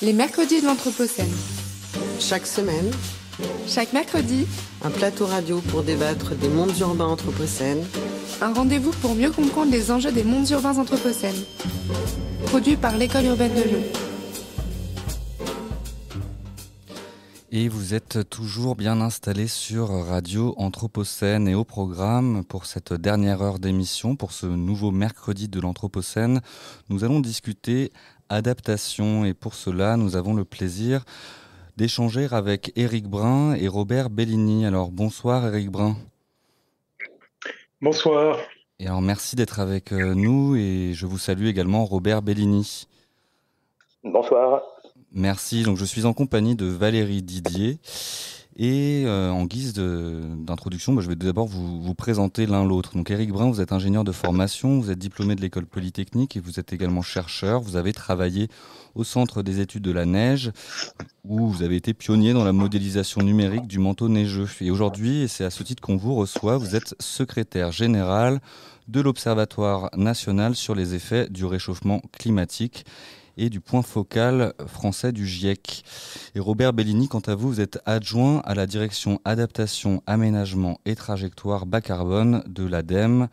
Les mercredis de l'Anthropocène. Chaque semaine, Chaque mercredi, un plateau radio pour débattre des mondes urbains anthropocènes. un rendez-vous pour mieux comprendre les enjeux des mondes urbains anthropocènes. Produit par l'École urbaine de Lyon. Et vous êtes toujours bien installés sur Radio Anthropocène et au programme pour cette dernière heure d'émission, pour ce nouveau mercredi de l'Anthropocène, nous allons discuter adaptation et pour cela nous avons le plaisir d'échanger avec Éric Brun et Robert Bellini. Alors bonsoir Éric Brun. Bonsoir. Et alors merci d'être avec nous et je vous salue également Robert Bellini. Bonsoir. Merci, donc je suis en compagnie de Valérie Didier et en guise d'introduction, je vais d'abord vous présenter l'un l'autre. Donc Éric Brun, vous êtes ingénieur de formation, vous êtes diplômé de l'école polytechnique et vous êtes également chercheur. Vous avez travaillé au Centre des études de la neige où vous avez été pionnier dans la modélisation numérique du manteau neigeux. Et aujourd'hui, et c'est à ce titre qu'on vous reçoit, vous êtes secrétaire général de l'Observatoire national sur les effets du réchauffement climatique et du point focal français du GIEC. Et Robert Bellini, quant à vous, vous êtes adjoint à la direction adaptation, aménagement et trajectoire bas carbone de l'ADEME,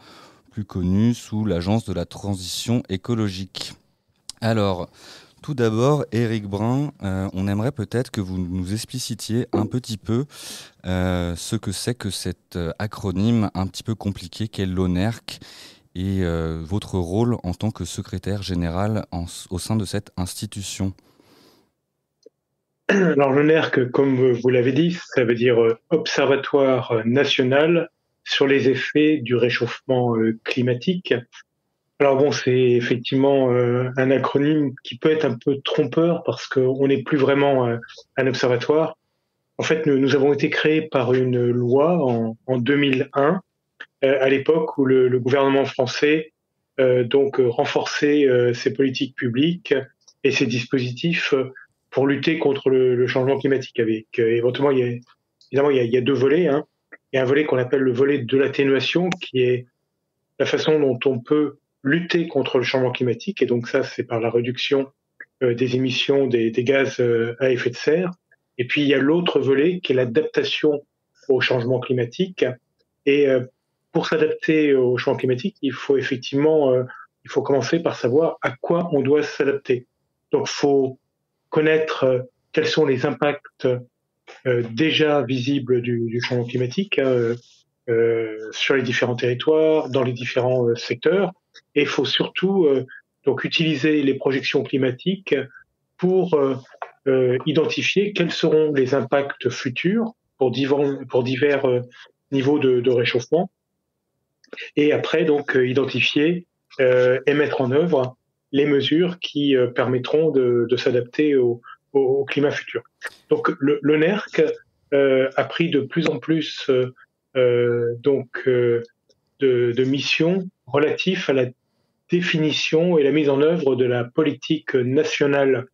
plus connue sous l'Agence de la transition écologique. Alors, tout d'abord, Éric Brun, on aimerait peut-être que vous nous explicitiez un petit peu ce que c'est que cet acronyme un petit peu compliqué qu'est l'ONERC, et votre rôle en tant que secrétaire général au sein de cette institution. Alors l'ONERC, comme vous l'avez dit, ça veut dire Observatoire national sur les effets du réchauffement climatique. Alors bon, c'est effectivement un acronyme qui peut être un peu trompeur parce qu'on n'est plus vraiment un observatoire. En fait, nous avons été créés par une loi en 2001, à l'époque où le gouvernement français renforçait ses politiques publiques et ses dispositifs pour lutter contre le changement climatique. Avec éventuellement, il y a deux volets. Hein. Il y a un volet qu'on appelle le volet de l'atténuation, qui est la façon dont on peut lutter contre le changement climatique, et donc ça, c'est par la réduction des émissions des gaz à effet de serre. Et puis il y a l'autre volet qui est l'adaptation au changement climatique. Et pour s'adapter au changement climatique, il faut commencer par savoir à quoi on doit s'adapter. Donc, il faut connaître quels sont les impacts déjà visibles du changement climatique sur les différents territoires, dans les différents secteurs. Et il faut surtout donc utiliser les projections climatiques pour identifier quels seront les impacts futurs pour divers niveaux de réchauffement. Et après, donc, identifier et mettre en œuvre les mesures qui permettront de s'adapter au climat futur. Donc, l'ONERC a pris de plus en plus de missions relatives à la définition et la mise en œuvre de la politique nationale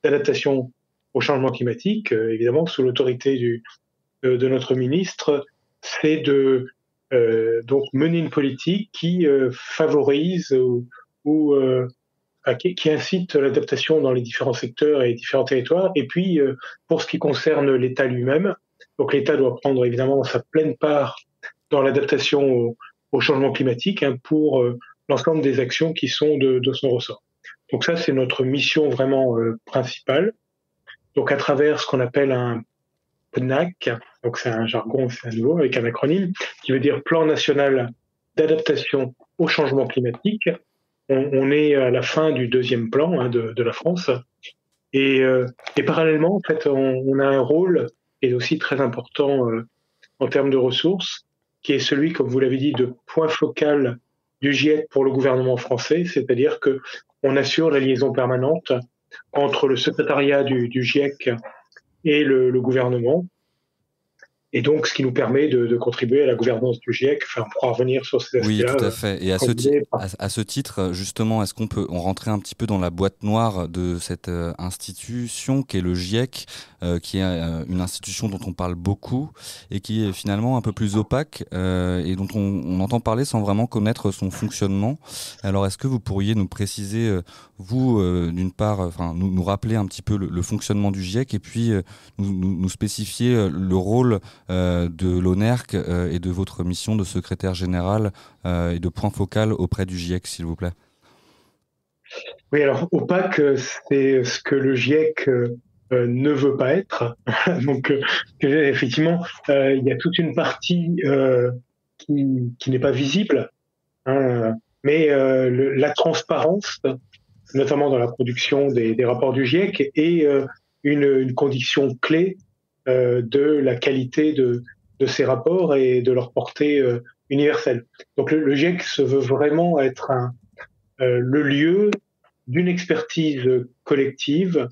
d'adaptation au changement climatique, évidemment sous l'autorité de notre ministre. C'est donc mener une politique qui favorise qui incite l'adaptation dans les différents secteurs et les différents territoires. Et puis, pour ce qui concerne l'État lui-même, donc l'État doit prendre évidemment sa pleine part dans l'adaptation au changement climatique pour l'ensemble des actions qui sont de son ressort. Donc ça, c'est notre mission vraiment principale. Donc à travers ce qu'on appelle un PNAC, donc c'est un jargon, c'est à nouveau avec un acronyme, qui veut dire Plan national d'adaptation au changement climatique. On est à la fin du deuxième plan de la France. Et parallèlement, en fait, on a un rôle qui est aussi très important en termes de ressources, qui est celui, comme vous l'avez dit, de point focal du GIEC pour le gouvernement français, c'est-à-dire que on assure la liaison permanente entre le secrétariat du GIEC et le gouvernement. et donc ce qui nous permet de contribuer à la gouvernance du GIEC. Enfin, on pourra revenir sur ces Oui, aspects-là. tout à fait. Et à ce titre, justement, est-ce qu'on peut rentrer un petit peu dans la boîte noire de cette institution qui est le GIEC, qui est une institution dont on parle beaucoup et qui est finalement un peu plus opaque et dont on entend parler sans vraiment connaître son fonctionnement. Alors, est-ce que vous pourriez nous préciser, vous, d'une part, nous rappeler un petit peu le fonctionnement du GIEC et puis nous spécifier le rôle de l'ONERC et de votre mission de secrétaire général et de point focal auprès du GIEC, s'il vous plaît. Oui, alors opaque, c'est ce que le GIEC ne veut pas être. Donc, effectivement, il y a toute une partie qui n'est pas visible, hein, mais la transparence, notamment dans la production des rapports du GIEC, est une condition clé de la qualité de ces rapports et de leur portée universelle. Donc le GIEC se veut vraiment être le lieu d'une expertise collective,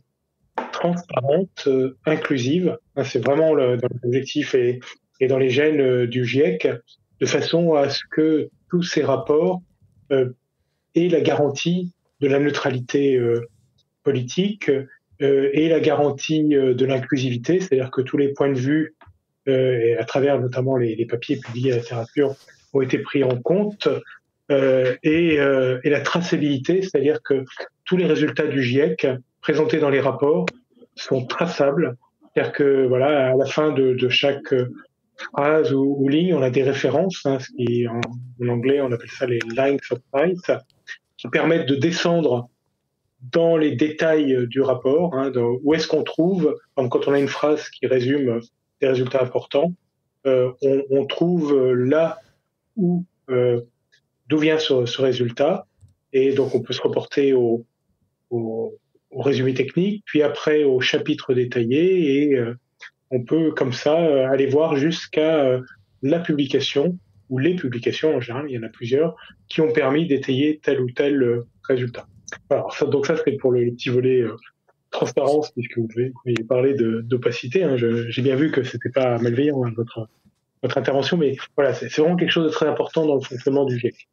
transparente, inclusive. C'est vraiment dans l'objectif et dans les gènes du GIEC, de façon à ce que tous ces rapports aient la garantie de la neutralité politique et la garantie de l'inclusivité, c'est-à-dire que tous les points de vue, et à travers notamment les papiers publiés à la littérature, ont été pris en compte, et la traçabilité, c'est-à-dire que tous les résultats du GIEC présentés dans les rapports sont traçables, c'est-à-dire que voilà, à la fin de chaque phrase ou ligne, on a des références, hein, ce qui en anglais on appelle ça les lines of sight, qui permettent de descendre dans les détails du rapport, hein, où est-ce qu'on trouve, quand on a une phrase qui résume des résultats importants, on trouve là où d'où vient ce résultat, et donc on peut se reporter au résumé technique, puis après au chapitre détaillé, et on peut comme ça aller voir jusqu'à la publication, ou les publications en général, il y en a plusieurs, qui ont permis d'étayer tel ou tel résultat. Alors donc ça c'est pour le petit volet transparence, puisque vous avez parlé d'opacité. Hein. J'ai bien vu que c'était pas malveillant, hein, votre intervention, mais voilà, c'est vraiment quelque chose de très important dans le fonctionnement du GIEC.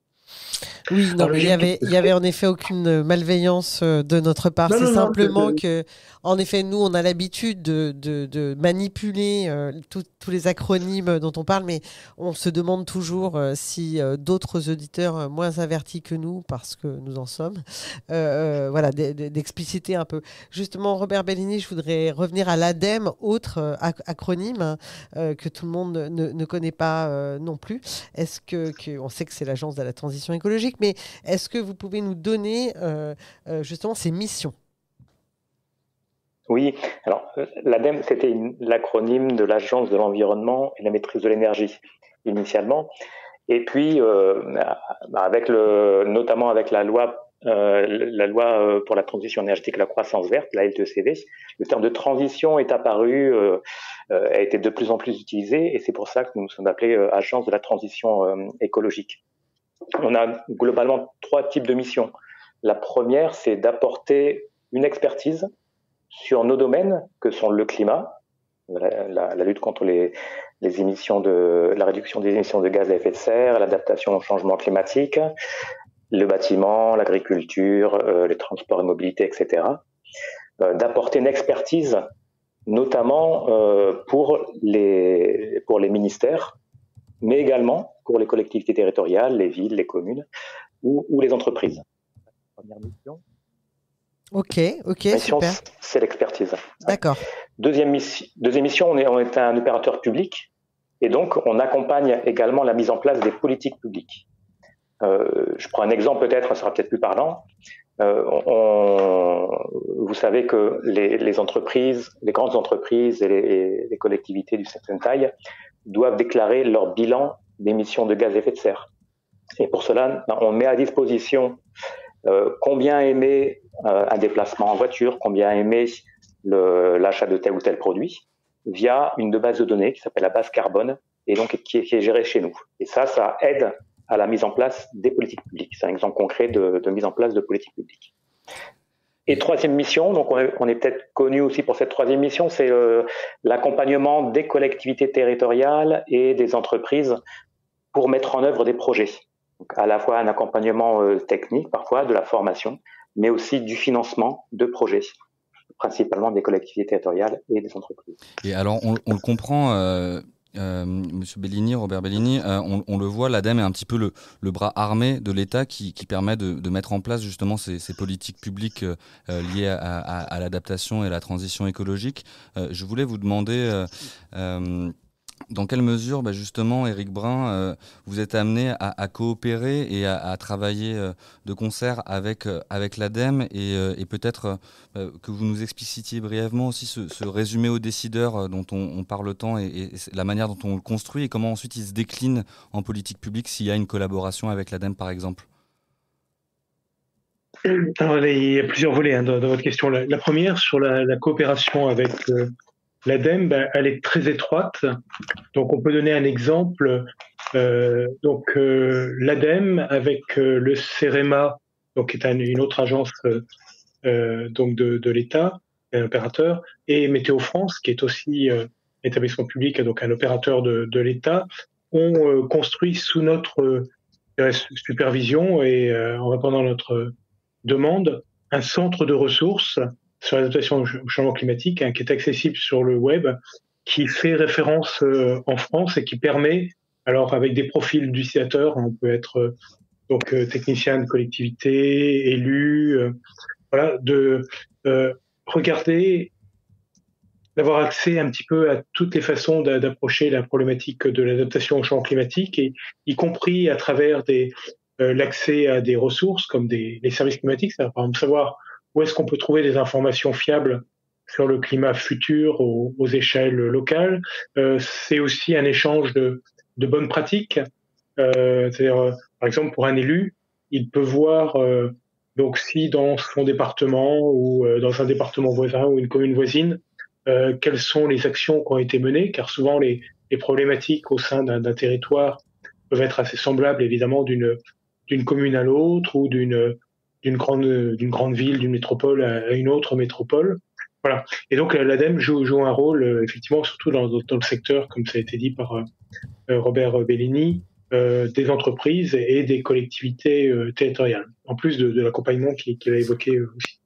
Oui, non, mais il y avait en effet aucune malveillance de notre part. C'est simplement que, en effet, nous, on a l'habitude de manipuler tous les acronymes dont on parle, mais on se demande toujours si d'autres auditeurs moins avertis que nous, parce que nous en sommes, voilà, d'expliciter un peu. Justement, Robert Bellini, je voudrais revenir à l'ADEME, autre acronyme que tout le monde ne connaît pas non plus. Est-ce on sait que c'est l'Agence de la transition écologique, mais est-ce que vous pouvez nous donner justement ces missions ? Oui, alors l'ADEME, c'était l'acronyme de l'Agence de l'environnement et de la maîtrise de l'énergie initialement, et puis notamment avec la loi pour la transition énergétique et la croissance verte, la LTCV, le terme de transition est apparu, a été de plus en plus utilisé, et c'est pour ça que nous sommes appelés Agence de la transition écologique. On a globalement 3 types de missions. La première, c'est d'apporter une expertise sur nos domaines, que sont le climat, la lutte contre les émissions la réduction des émissions de gaz à effet de serre, l'adaptation au changement climatique, le bâtiment, l'agriculture, les transports et mobilité, etc. D'apporter une expertise, notamment pour les ministères, mais également pour les collectivités territoriales, les villes, les communes ou les entreprises. Première mission. Ok, mission, super. C'est l'expertise. D'accord. Deuxième mission, on est un opérateur public, et donc on accompagne également la mise en place des politiques publiques. Je prends un exemple peut-être, ça sera peut-être plus parlant. Vous savez que les entreprises, les grandes entreprises et les collectivités d'une certaine taille doivent déclarer leur bilan d'émissions de gaz à effet de serre. Et pour cela, on met à disposition combien émet un déplacement en voiture, combien émet l'achat de tel ou tel produit, via une base de données qui s'appelle la base carbone, et donc qui est gérée chez nous. Et ça aide à la mise en place des politiques publiques. C'est un exemple concret de mise en place de politiques publiques. Et troisième mission, donc on est peut-être connu aussi pour cette troisième mission, c'est l'accompagnement des collectivités territoriales et des entreprises pour mettre en œuvre des projets. Donc à la fois un accompagnement technique, parfois de la formation, mais aussi du financement de projets, principalement des collectivités territoriales et des entreprises. Et alors, on le comprend, Monsieur Bellini, Robert Bellini, on le voit, l'ADEME est un petit peu le bras armé de l'État qui permet de mettre en place justement ces politiques publiques liées à l'adaptation et à la transition écologique. Je voulais vous demander dans quelle mesure, justement, Éric Brun, vous êtes amené à coopérer et à travailler de concert avec l'ADEME et peut-être que vous nous explicitiez brièvement aussi ce résumé aux décideurs dont on parle tant et la manière dont on le construit et comment ensuite il se décline en politique publique s'il y a une collaboration avec l'ADEME, par exemple. Alors, il y a plusieurs volets dans votre question. La première, sur la coopération avec l'ADEME, elle est très étroite. Donc, on peut donner un exemple. L'ADEME avec le CEREMA, donc qui est une autre agence donc de l'État, un opérateur, et Météo France, qui est aussi établissement public, donc un opérateur de l'État, ont construit sous notre supervision et en répondant à notre demande un centre de ressources sur l'adaptation au changement climatique, qui est accessible sur le web, qui fait référence en France et qui permet, alors avec des profils d'utilisateurs, on peut être technicien de collectivité, élu, de regarder, d'avoir accès un petit peu à toutes les façons d'approcher la problématique de l'adaptation au changement climatique, et y compris à travers l'accès à des ressources comme les services climatiques, c'est-à-dire par exemple savoir où est-ce qu'on peut trouver des informations fiables sur le climat futur aux échelles locales. C'est aussi un échange de bonnes pratiques. C'est-à-dire, par exemple, pour un élu, il peut voir donc si dans son département ou dans un département voisin ou une commune voisine, quelles sont les actions qui ont été menées, car souvent les problématiques au sein d'un territoire peuvent être assez semblables, évidemment, d'une commune à l'autre ou d'une grande ville, d'une métropole à une autre métropole. Voilà. Et donc l'ADEME joue un rôle, effectivement, surtout dans le secteur, comme ça a été dit par Robert Bellini, des entreprises et des collectivités territoriales, en plus de l'accompagnement qu'il a évoqué aussi.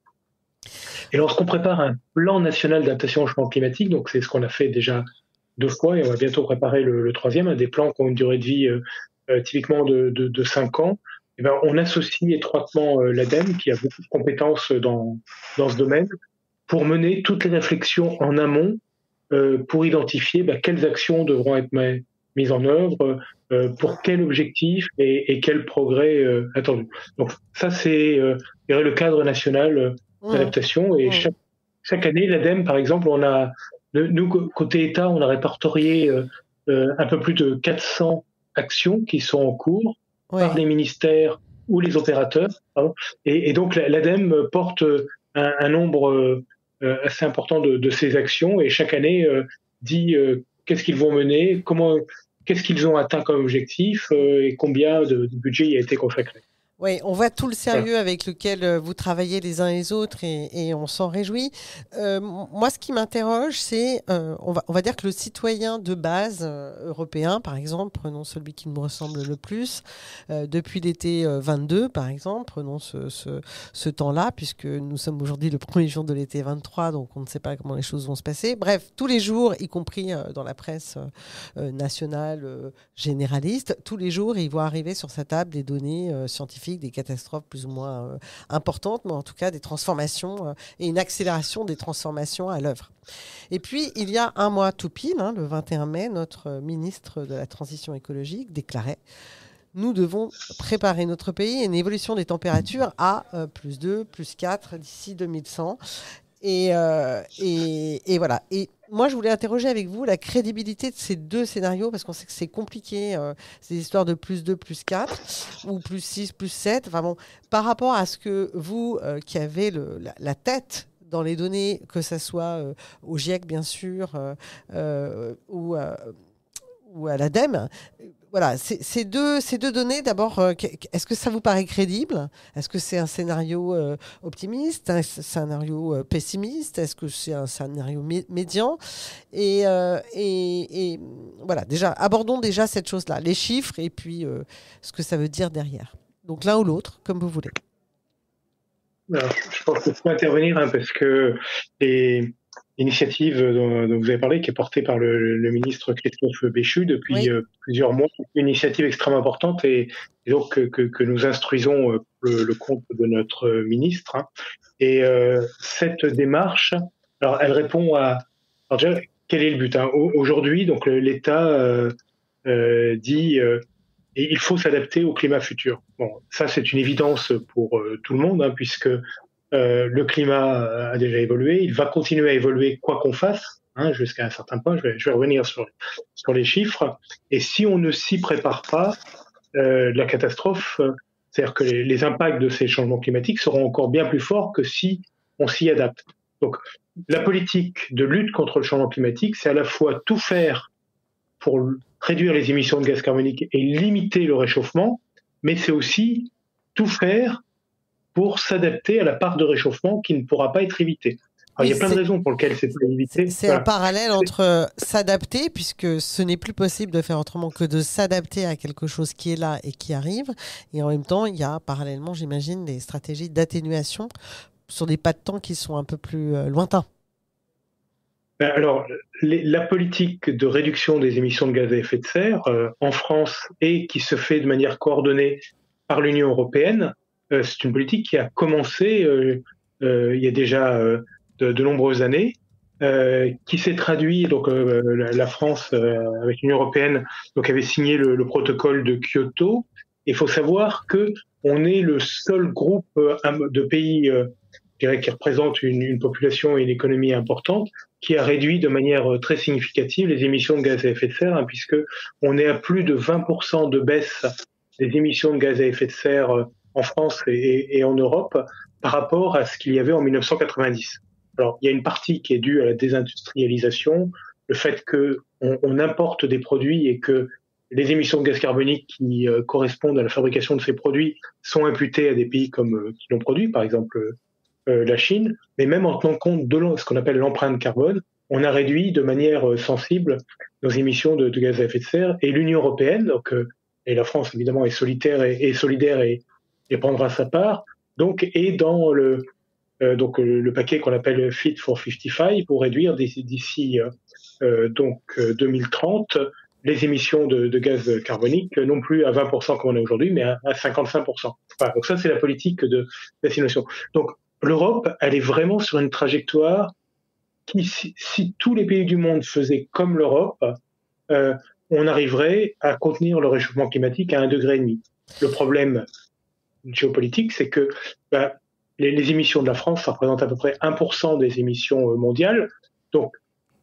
Et lorsqu'on prépare un plan national d'adaptation au changement climatique, donc c'est ce qu'on a fait déjà 2 fois, et on va bientôt préparer le 3e, des plans qui ont une durée de vie typiquement de 5 ans, et on associe étroitement l'ADEME, qui a beaucoup de compétences dans ce domaine, pour mener toutes les réflexions en amont, pour identifier quelles actions devront être mises en œuvre, pour quel objectif et quel progrès attendu. Donc ça, c'est le cadre national d'adaptation. Et chaque année, l'ADEME, par exemple, nous, côté État, on a répertorié un peu plus de 400 actions qui sont en cours par les ministères ou les opérateurs. Et donc, l'ADEME porte un nombre assez important de ces actions, et chaque année dit qu'est-ce qu'ils vont mener, qu'est-ce qu'ils ont atteint comme objectif et combien de budget y a été consacré. Oui, on voit tout le sérieux avec lequel vous travaillez les uns et les autres et on s'en réjouit. Moi, ce qui m'interroge, c'est, on va dire que le citoyen de base européen, par exemple, prenons celui qui nous ressemble le plus, depuis l'été 22, par exemple, prenons ce temps-là, puisque nous sommes aujourd'hui le premier jour de l'été 23, donc on ne sait pas comment les choses vont se passer. Bref, tous les jours, y compris dans la presse nationale généraliste, tous les jours, il voit arriver sur sa table des données scientifiques, des catastrophes plus ou moins importantes, mais en tout cas des transformations et une accélération des transformations à l'œuvre. Et puis, il y a un mois tout pile, le 21 mai, notre ministre de la Transition écologique déclarait: nous devons préparer notre pays à une évolution des températures à plus 2, plus 4 d'ici 2100. Et voilà. Et moi, je voulais interroger avec vous la crédibilité de ces 2 scénarios, parce qu'on sait que c'est compliqué, ces histoires de plus 2, plus 4, ou plus 6, plus 7. Enfin bon, par rapport à ce que vous, qui avez la tête dans les données, que ce soit au GIEC, bien sûr, ou à l'ADEME, voilà, ces deux données, d'abord, est-ce que ça vous paraît crédible? Est-ce que c'est un scénario optimiste, un scénario pessimiste? Est-ce que c'est un scénario médian? Et voilà, déjà, abordons déjà cette chose-là, les chiffres et puis ce que ça veut dire derrière. Donc l'un ou l'autre, comme vous voulez. Alors, je pense qu'il faut intervenir parce que l'initiative dont vous avez parlé, qui est portée par le ministre Christophe Béchu depuis plusieurs mois, une initiative extrêmement importante et donc que nous instruisons le compte de notre ministre. Hein. Et cette démarche, alors elle répond à... Alors déjà, quel est le but, hein? Aujourd'hui, donc l'État dit... et il faut s'adapter au climat futur. Bon, ça c'est une évidence pour tout le monde, hein, puisque le climat a déjà évolué, il va continuer à évoluer quoi qu'on fasse, hein, jusqu'à un certain point. Je vais revenir sur les chiffres. Et si on ne s'y prépare pas, la catastrophe, c'est-à-dire que les impacts de ces changements climatiques seront encore bien plus forts que si on s'y adapte. Donc, la politique de lutte contre le changement climatique, c'est à la fois tout faire pour réduire les émissions de gaz carbonique et limiter le réchauffement, mais c'est aussi tout faire pour s'adapter à la part de réchauffement qui ne pourra pas être évitée. Alors, il y a plein de raisons pour lesquelles c'est pas évité. C'est un parallèle entre s'adapter, puisque ce n'est plus possible de faire autrement que de s'adapter à quelque chose qui est là et qui arrive, et en même temps, il y a parallèlement, j'imagine, des stratégies d'atténuation sur des pas de temps qui sont un peu plus lointains. Alors, la politique de réduction des émissions de gaz à effet de serre en France et qui se fait de manière coordonnée par l'Union européenne, c'est une politique qui a commencé il y a déjà de nombreuses années, qui s'est traduit, donc la France avec l'Union européenne donc avait signé le protocole de Kyoto. Il faut savoir que on est le seul groupe de pays je dirais, qui représente une population et une économie importante, qui a réduit de manière très significative les émissions de gaz à effet de serre, hein, puisque on est à plus de 20% de baisse des émissions de gaz à effet de serre en France et en Europe par rapport à ce qu'il y avait en 1990. Alors, il y a une partie qui est due à la désindustrialisation, le fait qu'on importe des produits et que les émissions de gaz carbonique qui correspondent à la fabrication de ces produits sont imputées à des pays qui l'ont produit, par exemple la Chine, mais même en tenant compte de ce qu'on appelle l'empreinte carbone, on a réduit de manière sensible nos émissions de gaz à effet de serre. Et l'Union européenne, donc, et la France évidemment est solidaire et prendra sa part, donc est dans le paquet qu'on appelle Fit for 55 pour réduire d'ici 2030 les émissions de gaz carbonique, non plus à 20% comme on est aujourd'hui, mais à 55%. Voilà, donc ça, c'est la politique d'atténuation. Donc, l'Europe, elle est vraiment sur une trajectoire qui, si tous les pays du monde faisaient comme l'Europe, on arriverait à contenir le réchauffement climatique à 1,5 degré. Le problème géopolitique, c'est que les émissions de la France, ça représente à peu près 1% des émissions mondiales. Donc,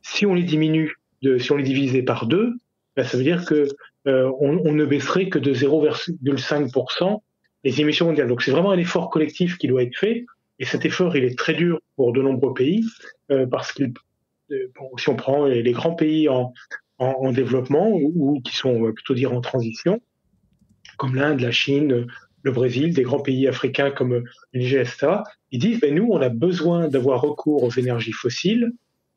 si on les si on les divisait par 2, ça veut dire que on ne baisserait que de 0,5% les émissions mondiales. Donc, c'est vraiment un effort collectif qui doit être fait. Et cet effort, il est très dur pour de nombreux pays, parce que si on prend les grands pays en développement, ou qui sont plutôt dire en transition, comme l'Inde, la Chine, le Brésil, des grands pays africains comme le Niger, etc., ils disent, nous, on a besoin d'avoir recours aux énergies fossiles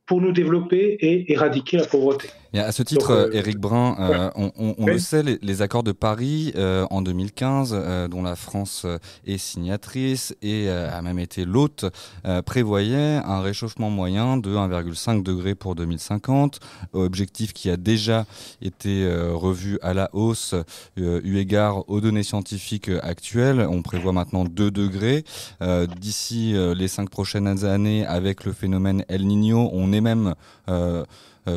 pour nous développer et éradiquer la pauvreté. Et à ce titre, Éric Brun, on le sait, les accords de Paris en 2015, dont la France est signatrice et a même été l'hôte, prévoyaient un réchauffement moyen de 1,5 degré pour 2050, objectif qui a déjà été revu à la hausse eu égard aux données scientifiques actuelles. On prévoit maintenant 2 degrés. D'ici les 5 prochaines années, avec le phénomène El Niño, on est même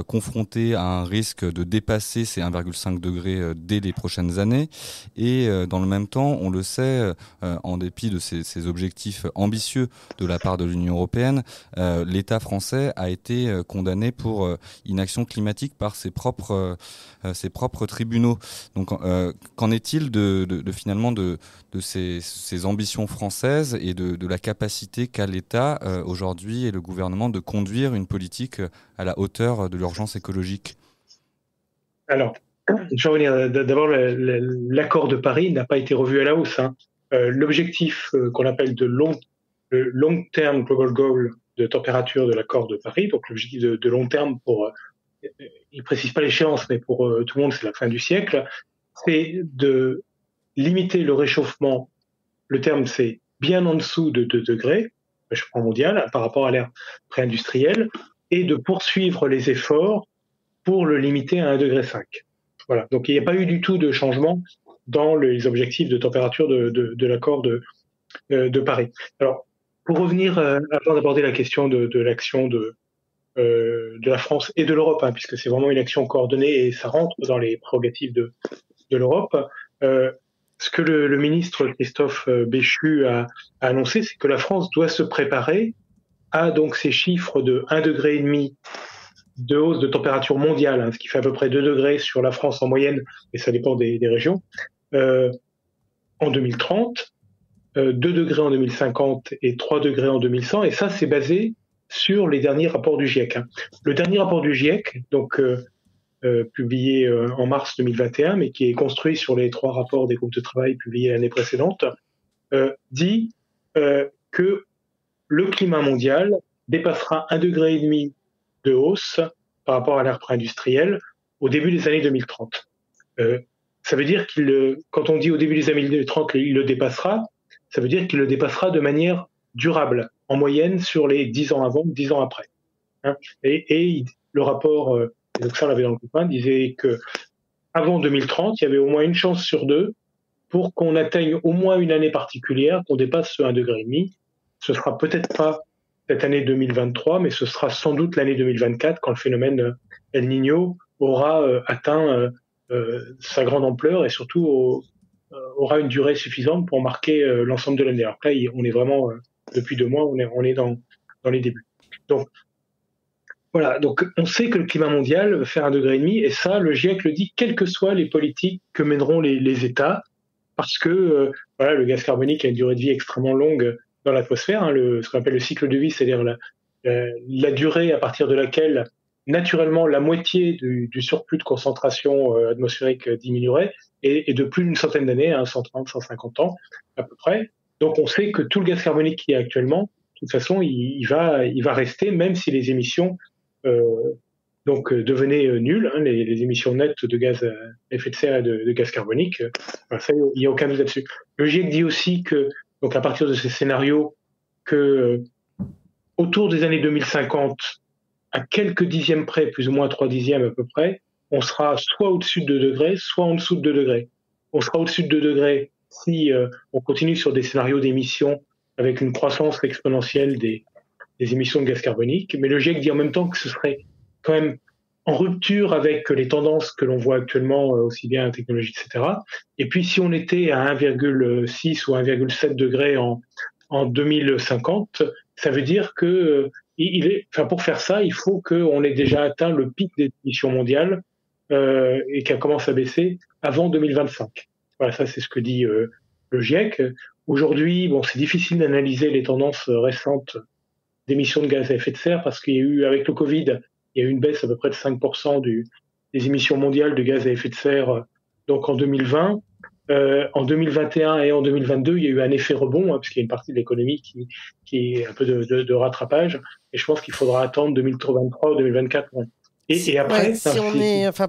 confronté à un risque de dépasser ces 1,5 degrés dès les prochaines années. Et dans le même temps, on le sait, en dépit de ces objectifs ambitieux de la part de l'Union européenne, l'État français a été condamné pour inaction climatique par ses propres tribunaux. Donc, qu'en est-il finalement de ces ambitions françaises et de la capacité qu'a l'État aujourd'hui et le gouvernement de conduire une politique à la hauteur de l'urgence écologique? Alors, je vais revenir. D'abord, l'accord de Paris n'a pas été revu à la hausse. Hein. L'objectif qu'on appelle le long-term global goal de température de l'accord de Paris, donc l'objectif de long terme il précise pas l'échéance, mais pour tout le monde, c'est la fin du siècle, c'est de limiter le réchauffement. Le terme, c'est bien en dessous de 2 degrés, réchauffement mondial, par rapport à l'ère pré-industrielle, et de poursuivre les efforts pour le limiter à 1,5 degré. Voilà. Donc, il n'y a pas eu du tout de changement dans les objectifs de température de l'accord de Paris. Alors, pour revenir, avant d'aborder la question de l'action de la France et de l'Europe, hein, puisque c'est vraiment une action coordonnée et ça rentre dans les prérogatives de l'Europe, ce que le ministre Christophe Béchu a annoncé, c'est que la France doit se préparer à donc ces chiffres de 1,5 degré de hausse de température mondiale, hein, ce qui fait à peu près 2 degrés sur la France en moyenne, et ça dépend des régions, en 2030, 2 degrés en 2050 et 3 degrés en 2100, et ça c'est basé sur les derniers rapports du GIEC. Hein. Le dernier rapport du GIEC, donc publié en mars 2021, mais qui est construit sur les 3 rapports des groupes de travail publiés l'année précédente, dit que le climat mondial dépassera 1,5 degré de hausse par rapport à l'ère pré-industrielle au début des années 2030. Ça veut dire quand on dit au début des années 2030 il le dépassera, ça veut dire qu'il le dépassera de manière durable, en moyenne sur les 10 ans avant, 10 ans après. Hein. Et le rapport, donc ça on l'avait dans le copain, disait que avant 2030, il y avait au moins une chance sur 2 pour qu'on atteigne au moins une année particulière, qu'on dépasse ce 1,5 degré. Ce sera peut-être pas cette année 2023, mais ce sera sans doute l'année 2024 quand le phénomène El Niño aura atteint sa grande ampleur et surtout aura une durée suffisante pour marquer l'ensemble de l'année. Alors là, on est vraiment, depuis 2 mois, on est dans les débuts. Donc, voilà. Donc, on sait que le climat mondial va faire 1,5 degré, et ça, le GIEC le dit, quelles que soient les politiques que mèneront les États, parce que voilà, le gaz carbonique a une durée de vie extrêmement longue dans l'atmosphère, hein, ce qu'on appelle le cycle de vie, c'est-à-dire la durée à partir de laquelle, naturellement, la moitié du surplus de concentration atmosphérique diminuerait, et de plus d'une centaine d'années, hein, 130, 150 ans à peu près. Donc on sait que tout le gaz carbonique qui est actuellement, de toute façon, il va rester, même si les émissions devenaient nulles, hein, les émissions nettes de gaz à effet de serre et de gaz carbonique, ça, il n'y a aucun doute là-dessus. Le GIEC dit aussi que, donc à partir de ces scénarios, que autour des années 2050, à quelques dixièmes près, plus ou moins 3 dixièmes à peu près, on sera soit au-dessus de 2 degrés, soit en dessous de 2 degrés. On sera au-dessus de 2 degrés si on continue sur des scénarios d'émissions avec une croissance exponentielle des émissions de gaz carbonique. Mais le GIEC dit en même temps que ce serait quand même en rupture avec les tendances que l'on voit actuellement, aussi bien en technologie, etc. Et puis si on était à 1,6 ou 1,7 degrés en 2050, ça veut dire que pour faire ça, il faut qu'on ait déjà atteint le pic des émissions mondiales et qu'elle commence à baisser avant 2025. Voilà, ça c'est ce que dit le GIEC. Aujourd'hui, c'est difficile d'analyser les tendances récentes d'émissions de gaz à effet de serre parce qu'il y a eu, avec le Covid, il y a eu une baisse à peu près de 5% des émissions mondiales de gaz à effet de serre donc en 2020. En 2021 et en 2022, il y a eu un effet rebond, hein, parce qu'il y a une partie de l'économie qui est un peu de rattrapage. Et je pense qu'il faudra attendre 2023 ou 2024. Et après,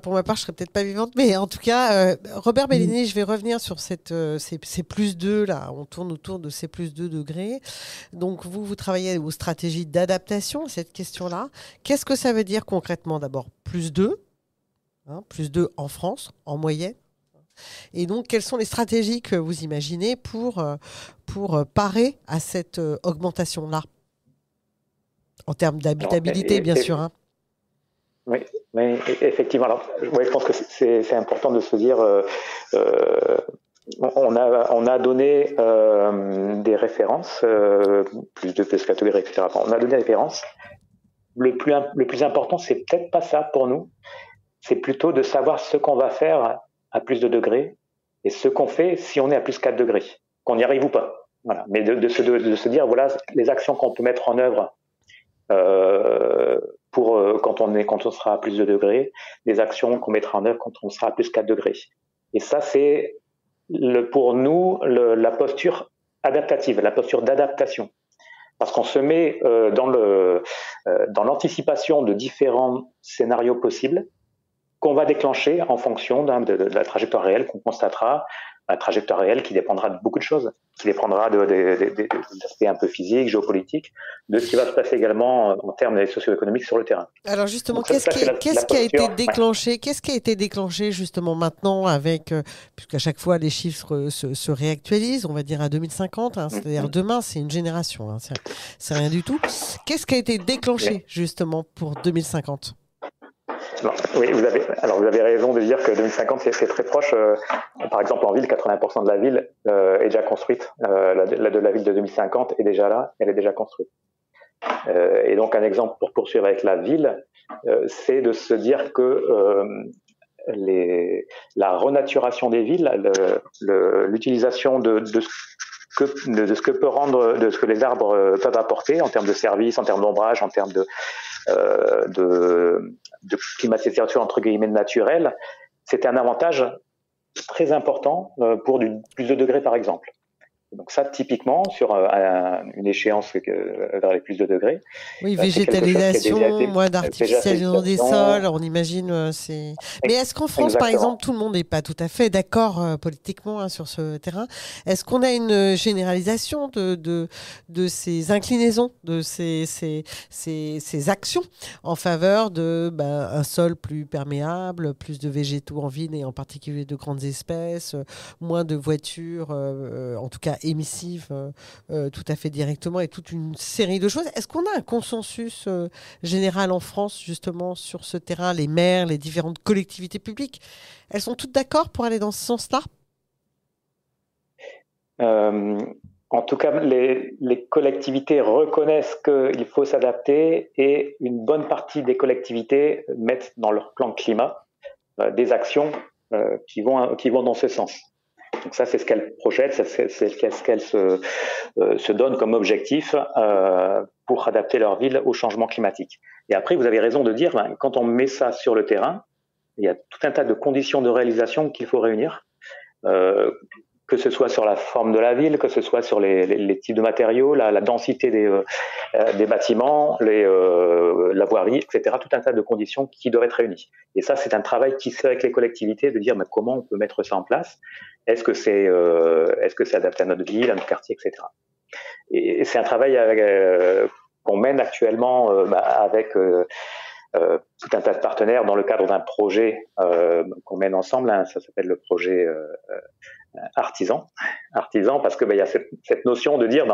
pour ma part, je serais peut-être pas vivante, mais en tout cas, Robert Bellini, je vais revenir sur ces plus 2 là. On tourne autour de ces plus 2 degrés. Donc vous travaillez aux stratégies d'adaptation à cette question-là. Qu'est-ce que ça veut dire concrètement d'abord plus 2, hein, plus 2 en France en moyenne. Et donc, quelles sont les stratégies que vous imaginez pour parer à cette augmentation-là, en termes d'habitabilité, bien sûr, hein. Oui, effectivement. Alors, je pense que c'est important de se dire, on a donné des références, plus de pescaterie, etc. On a donné des références. Le plus important, c'est peut-être pas ça pour nous. C'est plutôt de savoir ce qu'on va faire à plus de degrés et ce qu'on fait si on est à plus 4 degrés, qu'on y arrive ou pas. Voilà. Mais de se dire, voilà les actions qu'on peut mettre en œuvre pour quand quand on sera à plus de degrés, des actions qu'on mettra en œuvre quand on sera à plus 4 degrés. Et ça, c'est pour nous la posture adaptative, la posture d'adaptation. Parce qu'on se met dans l'anticipation de différents scénarios possibles qu'on va déclencher en fonction de la trajectoire réelle qu'on constatera, la trajectoire réelle qui dépendra de beaucoup de choses, qui dépendra d'aspects un peu physiques, géopolitiques, de ce qui va se passer également en termes socio-économiques sur le terrain. Alors justement, qu'est-ce qui a été déclenché Qu'est-ce qui a été déclenché justement maintenant avec, puisqu'à chaque fois les chiffres se réactualisent, on va dire à 2050, c'est-à-dire demain, c'est une génération, c'est rien du tout. Qu'est-ce qui a été déclenché justement pour 2050 ? Oui, vous avez raison de dire que 2050 c'est très proche. Par exemple, en ville, 80% de la ville est déjà construite. La ville de 2050 est déjà là, elle est déjà construite. Et donc un exemple pour poursuivre avec la ville, c'est de se dire que la renaturation des villes, l'utilisation de ce que les arbres peuvent apporter en termes de services, en termes d'ombrage, en termes de climatisation entre guillemets naturelle, c'était un avantage très important pour plus de degrés par exemple. Donc ça, typiquement, sur une échéance vers les plus de degrés. Oui, végétalisation, moins d'artificialisation des sols, on imagine. Mais est-ce qu'en France, Exactement. Par exemple, tout le monde n'est pas tout à fait d'accord politiquement sur ce terrain ? Est-ce qu'on a une généralisation de ces inclinaisons, de ces actions en faveur un sol plus perméable, plus de végétaux en ville et en particulier de grandes espèces, moins de voitures, en tout cas émissives tout à fait directement et toute une série de choses. Est-ce qu'on a un consensus général en France justement sur ce terrain ? Les maires, les différentes collectivités publiques, elles sont toutes d'accord pour aller dans ce sens-là ? En tout cas, les collectivités reconnaissent qu'il faut s'adapter et une bonne partie des collectivités mettent dans leur plan climat des actions qui vont dans ce sens. Donc ça, c'est ce qu'elle projette, c'est ce qu'elle se donne comme objectif pour adapter leur ville au changement climatique. Et après, vous avez raison de dire, quand on met ça sur le terrain, il y a tout un tas de conditions de réalisation qu'il faut réunir, que ce soit sur la forme de la ville, que ce soit sur les types de matériaux, la densité des bâtiments, la voirie, etc. Tout un tas de conditions qui doivent être réunies. Et ça, c'est un travail qui se fait avec les collectivités de dire comment on peut mettre ça en place. Est-ce que c'est adapté à notre ville, à notre quartier, etc. Et c'est un travail qu'on mène actuellement avec tout un tas de partenaires dans le cadre d'un projet qu'on mène ensemble. Ça s'appelle le projet Artisan, parce que y a cette notion de dire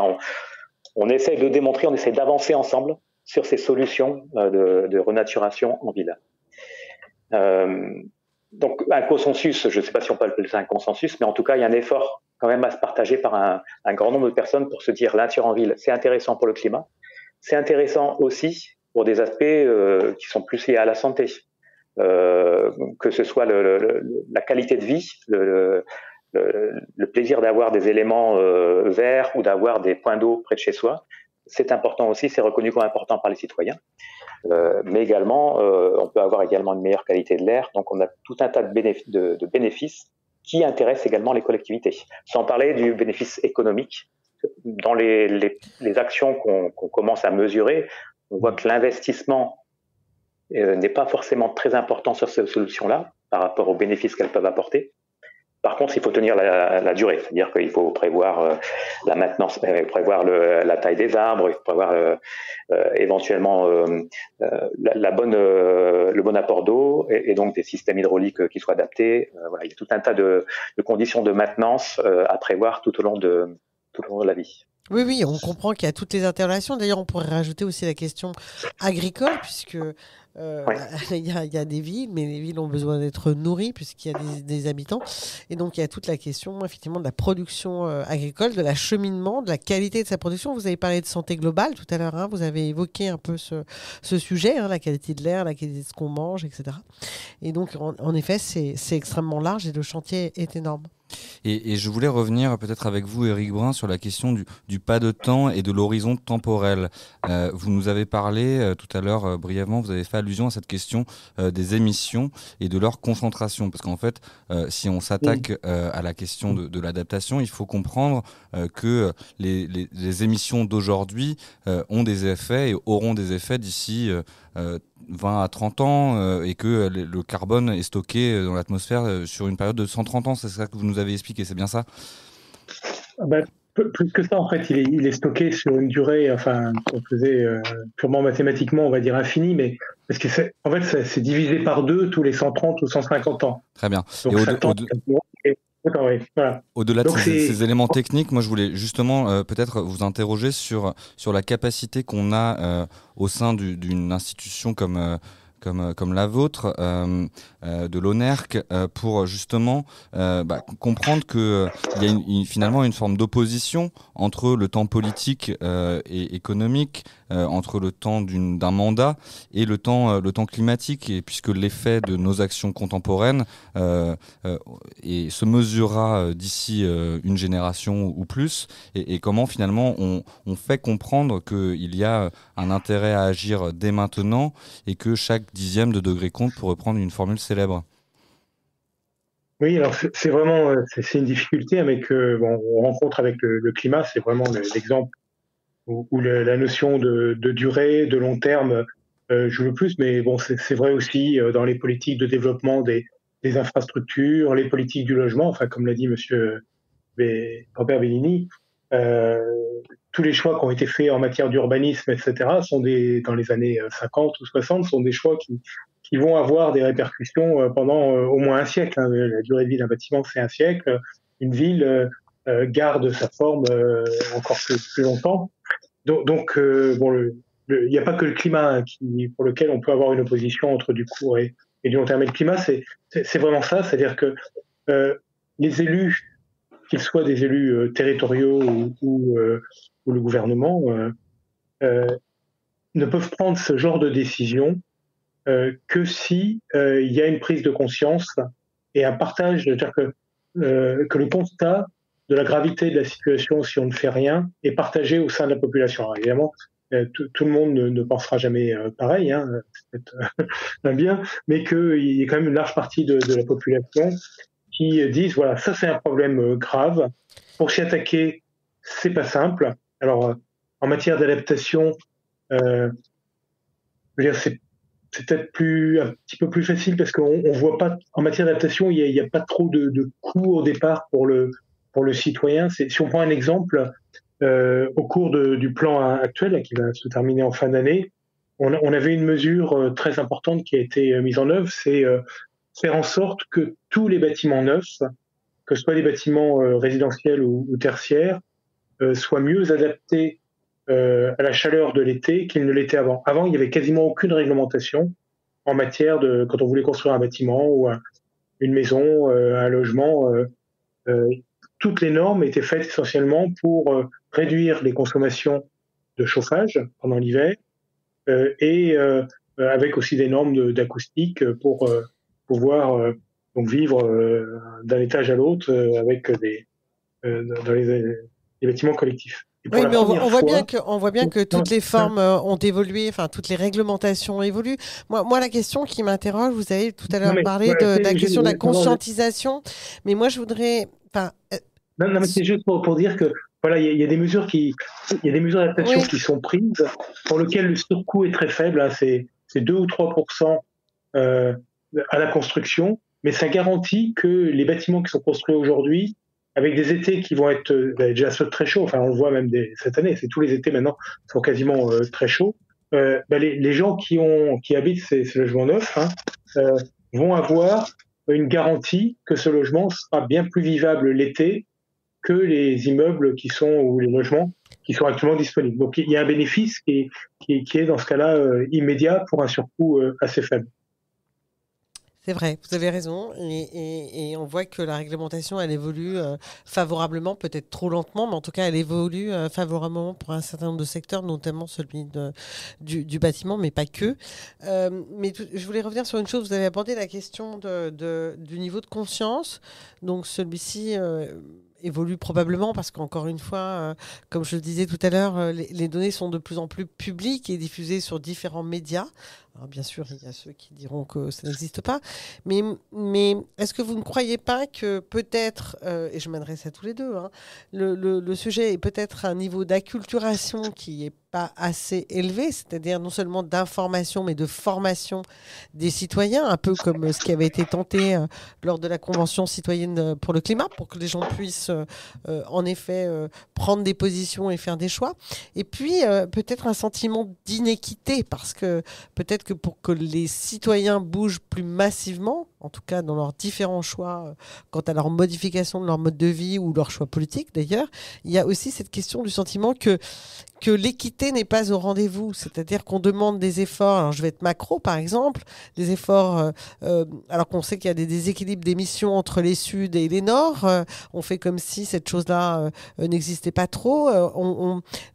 on essaie de démontrer, on essaie d'avancer ensemble sur ces solutions de renaturation en ville. Donc un consensus, je ne sais pas si on peut appeler ça un consensus, mais en tout cas il y a un effort quand même à se partager par un grand nombre de personnes pour se dire la nature en ville, c'est intéressant pour le climat, c'est intéressant aussi pour des aspects qui sont plus liés à la santé, que ce soit la qualité de vie, le plaisir d'avoir des éléments verts ou d'avoir des points d'eau près de chez soi. C'est important aussi, c'est reconnu comme important par les citoyens. Mais également, on peut avoir également une meilleure qualité de l'air. Donc, on a tout un tas de bénéfices qui intéressent également les collectivités. Sans parler du bénéfice économique. Dans les actions qu'on commence à mesurer, on voit que l'investissement n'est pas forcément très important sur ces solutions-là par rapport aux bénéfices qu'elles peuvent apporter. Par contre, il faut tenir la durée, c'est-à-dire qu'il faut prévoir la maintenance, prévoir la taille des arbres, il faut prévoir éventuellement le bon apport d'eau et donc des systèmes hydrauliques qui soient adaptés. Voilà, il y a tout un tas de conditions de maintenance à prévoir tout au long de la vie. Oui, on comprend qu'il y a toutes les interrelations. D'ailleurs, on pourrait rajouter aussi la question agricole, puisque il y a des villes, mais les villes ont besoin d'être nourries, puisqu'il y a des habitants. Et donc, il y a toute la question, effectivement, de la production agricole, de l'acheminement, de la qualité de sa production. Vous avez parlé de santé globale tout à l'heure, vous avez évoqué un peu ce sujet, la qualité de l'air, la qualité de ce qu'on mange, etc. Et donc, en effet, c'est extrêmement large et le chantier est énorme. Et je voulais revenir peut-être avec vous, Éric Brun, sur la question du pas de temps et de l'horizon temporel. Vous nous avez parlé tout à l'heure brièvement, vous avez fait allusion à cette question des émissions et de leur concentration. Parce qu'en fait, si on s'attaque à la question de l'adaptation, il faut comprendre que les émissions d'aujourd'hui ont des effets et auront des effets d'ici 20 à 30 ans et que le carbone est stocké dans l'atmosphère sur une période de 130 ans. C'est ça que vous nous avez expliqué, c'est bien ça? Plus que ça, en fait, il est stocké sur une durée, enfin, on faisait purement mathématiquement, on va dire infinie, mais parce que en fait, c'est divisé par 2 tous les 130 ou 150 ans. Très bien. Donc, voilà. Au-delà de ces éléments techniques, moi je voulais justement peut-être vous interroger sur la capacité qu'on a au sein d'une institution comme la vôtre, de l'ONERC, pour justement comprendre qu'il y a finalement une forme d'opposition entre le temps politique et économique, entre le temps d'un mandat et le temps climatique, et puisque l'effet de nos actions contemporaines se mesurera d'ici une génération ou plus, et comment finalement on fait comprendre qu'il y a un intérêt à agir dès maintenant et que chaque dixième de degré compte, pour reprendre une formule célèbre. Oui, alors c'est vraiment c'est une difficulté, mais on rencontre avec le climat. C'est vraiment l'exemple où la notion de durée, de long terme joue le plus. Mais bon, c'est vrai aussi dans les politiques de développement des infrastructures, les politiques du logement. Enfin, comme l'a dit Monsieur Robert Bellini, tous les choix qui ont été faits en matière d'urbanisme, etc., dans les années 50 ou 60, sont des choix qui vont avoir des répercussions pendant au moins un siècle. Hein. La durée de vie d'un bâtiment, c'est un siècle. Une ville garde sa forme encore plus longtemps. Donc il n'y a pas que le climat pour lequel on peut avoir une opposition entre du court et du long terme. Mais le climat, c'est vraiment ça, c'est-à-dire que les élus, qu'ils soient des élus territoriaux ou le gouvernement, ne peuvent prendre ce genre de décision que si il y a une prise de conscience et un partage, c'est-à-dire que le constat de la gravité de la situation si on ne fait rien est partagé au sein de la population. Alors, évidemment, tout le monde ne pensera jamais pareil, hein, c'est peut-être bien, mais qu'il y a quand même une large partie de la population qui disent voilà, ça c'est un problème grave. Pour s'y attaquer, c'est pas simple. Alors, en matière d'adaptation, c'est peut-être un petit peu plus facile parce qu'on voit pas, en matière d'adaptation, il y a pas trop de coûts au départ pour le citoyen. Si on prend un exemple, au cours du plan actuel, qui va se terminer en fin d'année, on avait une mesure très importante qui a été mise en œuvre, c'est faire en sorte que tous les bâtiments neufs, que ce soit des bâtiments résidentiels ou tertiaires, soient mieux adaptés à la chaleur de l'été qu'ils ne l'étaient avant. Avant, il n'y avait quasiment aucune réglementation en matière de, quand on voulait construire un bâtiment ou une maison, un logement, toutes les normes étaient faites essentiellement pour réduire les consommations de chauffage pendant l'hiver et avec aussi des normes d'acoustique pour pouvoir donc vivre d'un étage à l'autre avec dans les bâtiments collectifs. Oui, mais on voit bien que toutes les formes ont évolué, enfin toutes les réglementations ont évolué. Moi, la question qui m'interroge, vous avez tout à l'heure parlé de la question de la conscientisation, mais moi je voudrais, non, mais c'est juste pour dire que voilà, il y a des mesures d'adaptation qui sont prises pour lesquelles le surcoût est très faible. Hein, c'est 2 ou 3% à la construction, mais ça garantit que les bâtiments qui sont construits aujourd'hui, avec des étés qui vont être déjà très chauds, enfin on le voit même cette année, c'est tous les étés maintenant sont quasiment très chauds. Les gens qui habitent ces logements neufs vont avoir une garantie que ce logement sera bien plus vivable l'été que les immeubles ou les logements qui sont actuellement disponibles. Donc il y a un bénéfice qui est dans ce cas-là immédiat pour un surcoût assez faible. C'est vrai, vous avez raison. Et on voit que la réglementation, elle évolue favorablement, peut-être trop lentement, mais en tout cas, elle évolue favorablement pour un certain nombre de secteurs, notamment celui du bâtiment, mais pas que. Je voulais revenir sur une chose. Vous avez abordé la question du niveau de conscience. Donc, celui-ci évolue probablement parce qu'encore une fois, comme je le disais tout à l'heure, les données sont de plus en plus publiques et diffusées sur différents médias. Alors bien sûr, il y a ceux qui diront que ça n'existe pas, mais est-ce que vous ne croyez pas que peut-être, et je m'adresse à tous les deux, hein, le sujet est peut-être un niveau d'acculturation qui est pas assez élevé, c'est-à-dire non seulement d'information, mais de formation des citoyens, un peu comme ce qui avait été tenté lors de la Convention citoyenne pour le climat, pour que les gens puissent en effet prendre des positions et faire des choix. Et puis, peut-être un sentiment d'inéquité, parce que peut-être que pour que les citoyens bougent plus massivement, en tout cas dans leurs différents choix, quant à leur modification de leur mode de vie ou leur choix politique d'ailleurs, il y a aussi cette question du sentiment que l'équité n'est pas au rendez-vous, c'est-à-dire qu'on demande des efforts, alors je vais être macro par exemple, des efforts, alors qu'on sait qu'il y a des déséquilibres d'émissions entre les Suds et les Nords, on fait comme si cette chose-là n'existait pas trop,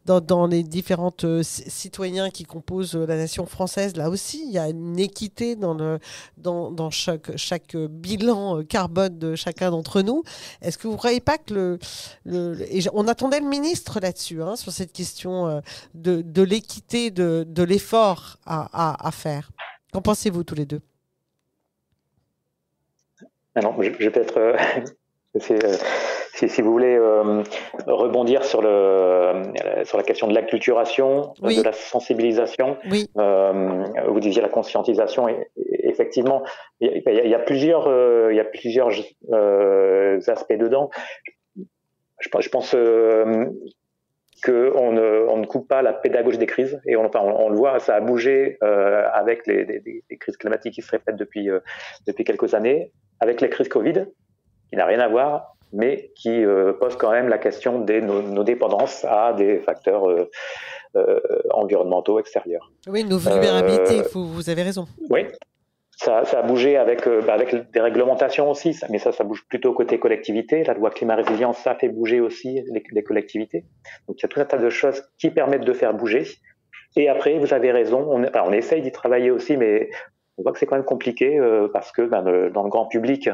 dans les différentes citoyens qui composent la nation française, là aussi, il y a une équité dans chaque bilan carbone de chacun d'entre nous. Est-ce que vous ne croyez pas que et on attendait le ministre là-dessus, hein, sur cette question de l'équité, de l'effort à faire. Qu'en pensez-vous tous les deux? Alors, je vais peut-être, si vous voulez, rebondir sur la question de l'acculturation, oui. De la sensibilisation. Oui. Vous disiez la conscientisation. Et effectivement, il y a plusieurs aspects dedans. Je pense qu'on ne coupe pas la pédagogie des crises, et on le voit, ça a bougé avec les crises climatiques qui se répètent depuis quelques années, avec les crises Covid, qui n'a rien à voir, mais qui pose quand même la question de nos dépendances à des facteurs environnementaux extérieurs. Oui, nos vulnérabilités, vous avez raison. Oui. Ça a bougé avec des réglementations aussi, mais ça bouge plutôt côté collectivité. La loi climat résilience, ça fait bouger aussi les collectivités. Donc il y a tout un tas de choses qui permettent de faire bouger. Et après, vous avez raison, on essaye d'y travailler aussi, mais on voit que c'est quand même compliqué parce que dans le grand public,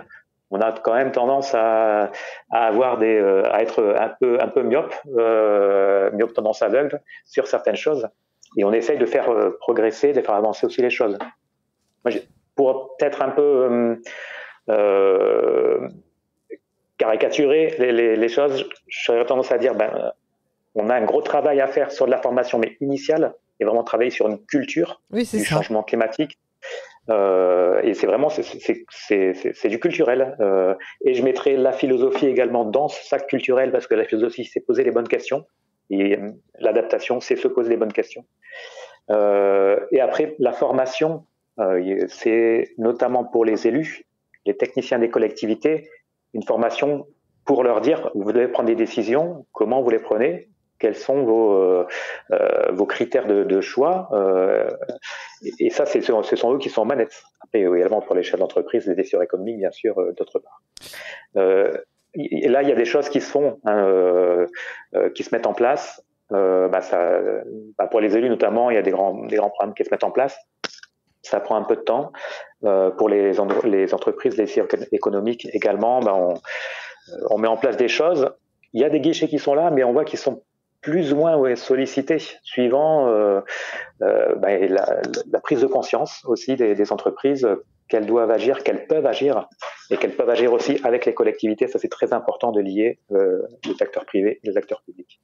on a quand même tendance à avoir à être un peu myope tendance aveugle sur certaines choses. Et on essaye de faire progresser, de faire avancer aussi les choses. Moi, pour peut-être un peu caricaturer les choses, j'aurais tendance à dire on a un gros travail à faire sur de la formation, mais initiale, et vraiment travailler sur une culture du changement climatique. Et c'est vraiment c'est du culturel. Et je mettrai la philosophie également dans ce sac culturel, parce que la philosophie, c'est poser les bonnes questions, et l'adaptation, c'est se poser les bonnes questions. Et après, la formation, c'est notamment pour les élus, les techniciens des collectivités, une formation pour leur dire, vous devez prendre des décisions, comment vous les prenez, quels sont vos critères de choix, et ça, ce sont eux qui sont en manette. Après, également pour les chefs d'entreprise, les décideurs économiques, bien sûr, d'autre part. Et là, il y a des choses qui se font, qui se mettent en place. Pour les élus notamment, il y a des grands programmes qui se mettent en place. Ça prend un peu de temps. Pour les entreprises, les décideurs économiques également, on met en place des choses. Il y a des guichets qui sont là, mais on voit qu'ils sont plus ou moins sollicités, suivant la prise de conscience aussi des entreprises, qu'elles doivent agir, qu'elles peuvent agir, et qu'elles peuvent agir aussi avec les collectivités. Ça, c'est très important de lier les acteurs privés et les acteurs publics.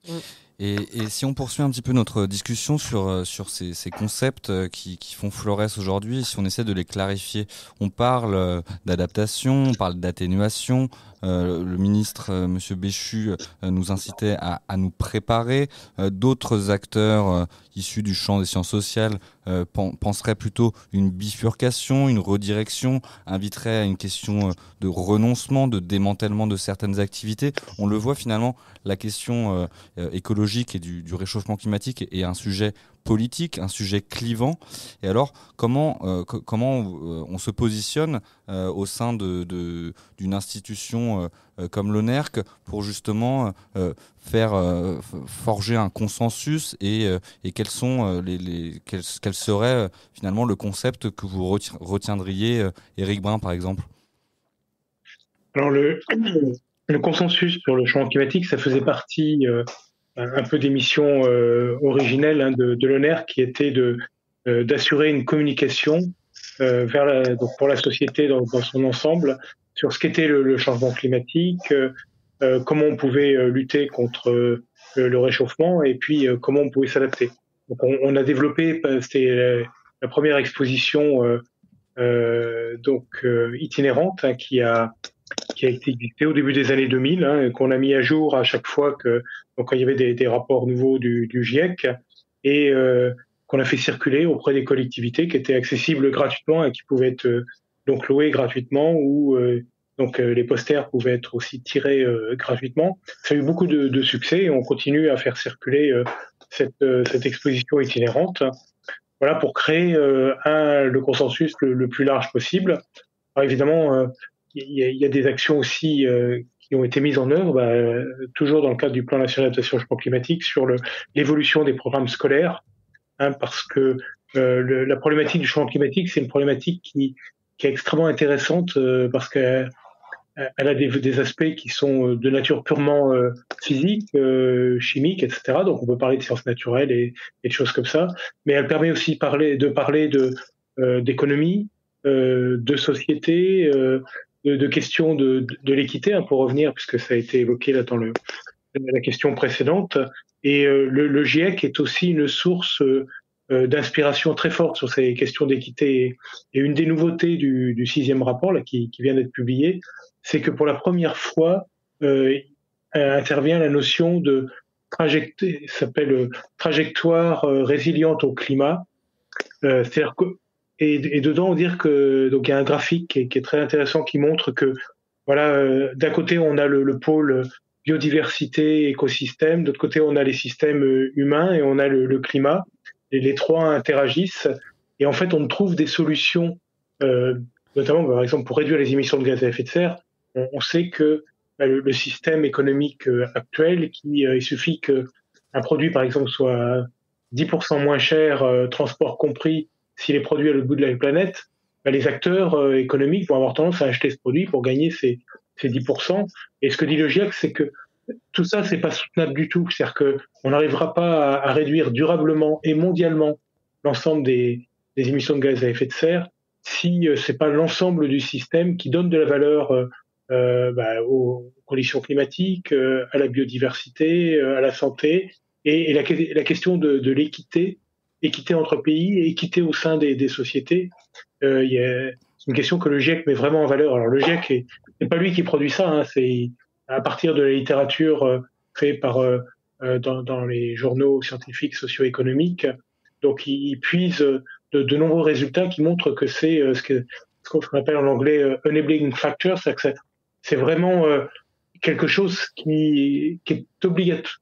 Et si on poursuit un petit peu notre discussion sur ces concepts qui font florès aujourd'hui, si on essaie de les clarifier, on parle d'adaptation, on parle d'atténuation. Le ministre, Monsieur Béchu, nous incitait à nous préparer. D'autres acteurs issus du champ des sciences sociales penseraient plutôt une bifurcation, une redirection, inviteraient à une question de renoncement, de démantèlement de certaines activités. On le voit finalement, la question écologique et du réchauffement climatique est un sujet politique, un sujet clivant. Et alors, comment on se positionne au sein d'une institution comme l'ONERC pour justement faire forger un consensus, et quels serait finalement le concept que vous retiendriez, Éric Brun par exemple? Alors le consensus sur le changement climatique, ça faisait partie un peu des missions originelles de l'ONER, qui était d'assurer une communication donc pour la société dans son ensemble sur ce qu'était le changement climatique, comment on pouvait lutter contre le réchauffement et puis comment on pouvait s'adapter. Donc on a développé, c'était la première exposition itinérante qui a été éditée au début des années 2000, qu'on a mis à jour à chaque fois quand il y avait des rapports nouveaux du GIEC et qu'on a fait circuler auprès des collectivités, qui étaient accessibles gratuitement et qui pouvaient être donc loués gratuitement ou les posters pouvaient être aussi tirés gratuitement. Ça a eu beaucoup de succès et on continue à faire circuler cette exposition itinérante. Voilà, pour créer le consensus le plus large possible. Alors évidemment, il y a des actions aussi qui ont été mises en œuvre, toujours dans le cadre du plan national d'adaptation au changement climatique, sur l'évolution des programmes scolaires, parce que la problématique du changement climatique, c'est une problématique qui est extrêmement intéressante parce qu'elle a des aspects qui sont de nature purement physique, chimique, etc. Donc on peut parler de sciences naturelles et de choses comme ça, mais elle permet aussi de parler d'économie, de société, de questions de l'équité, pour revenir, puisque ça a été évoqué là dans la question précédente. Et le GIEC est aussi une source d'inspiration très forte sur ces questions d'équité. Et une des nouveautés du 6e rapport là, qui vient d'être publié, c'est que pour la première fois intervient la notion de trajectoire résiliente au climat. C'est-à-dire que et dedans, on dit que donc il y a un graphique qui est très intéressant qui montre que voilà, d'un côté on a le pôle biodiversité, écosystème, d'autre côté on a les systèmes humains et on a le climat. Et les trois interagissent et en fait on trouve des solutions, notamment par exemple pour réduire les émissions de gaz à effet de serre. On sait que le système économique actuel, il suffit qu'un produit par exemple soit 10% moins cher, transport compris, s'il est produit à l'autre bout de la planète, les acteurs économiques vont avoir tendance à acheter ce produit pour gagner ces 10%. Et ce que dit le GIEC, c'est que tout ça, c'est pas soutenable du tout. C'est-à-dire qu'on n'arrivera pas à réduire durablement et mondialement l'ensemble des émissions de gaz à effet de serre si c'est pas l'ensemble du système qui donne de la valeur aux conditions climatiques, à la biodiversité, à la santé, et la question de l'équité entre pays et équité au sein des sociétés. C'est une question que le GIEC met vraiment en valeur. Alors le GIEC, c'est pas lui qui produit ça, c'est à partir de la littérature faite dans les journaux scientifiques socio-économiques. Donc il puise de nombreux résultats qui montrent que c'est ce qu'on appelle en anglais enabling factor, c'est vraiment quelque chose qui est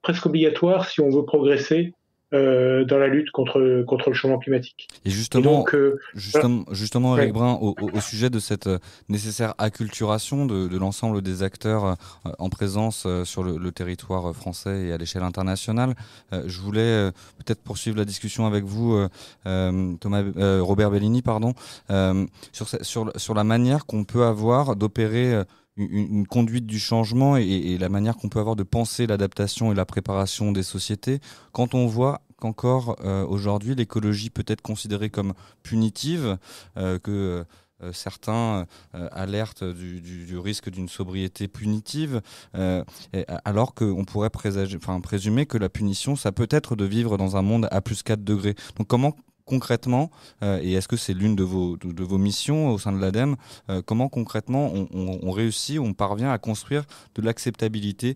presque obligatoire si on veut progresser dans la lutte contre le changement climatique. Et justement, justement ouais. Éric Brun, au sujet de cette nécessaire acculturation de l'ensemble des acteurs en présence sur le territoire français et à l'échelle internationale, je voulais peut-être poursuivre la discussion avec vous, Robert Bellini, sur la manière qu'on peut avoir d'opérer une conduite du changement et la manière qu'on peut avoir de penser l'adaptation et la préparation des sociétés, quand on voit qu'encore aujourd'hui l'écologie peut être considérée comme punitive, que certains alertent du risque d'une sobriété punitive, alors qu'on pourrait présumer que la punition, ça peut être de vivre dans un monde à plus 4 degrés. Donc comment concrètement, et est-ce que c'est l'une de vos missions au sein de l'ADEME, comment concrètement on réussit, on parvient à construire de l'acceptabilité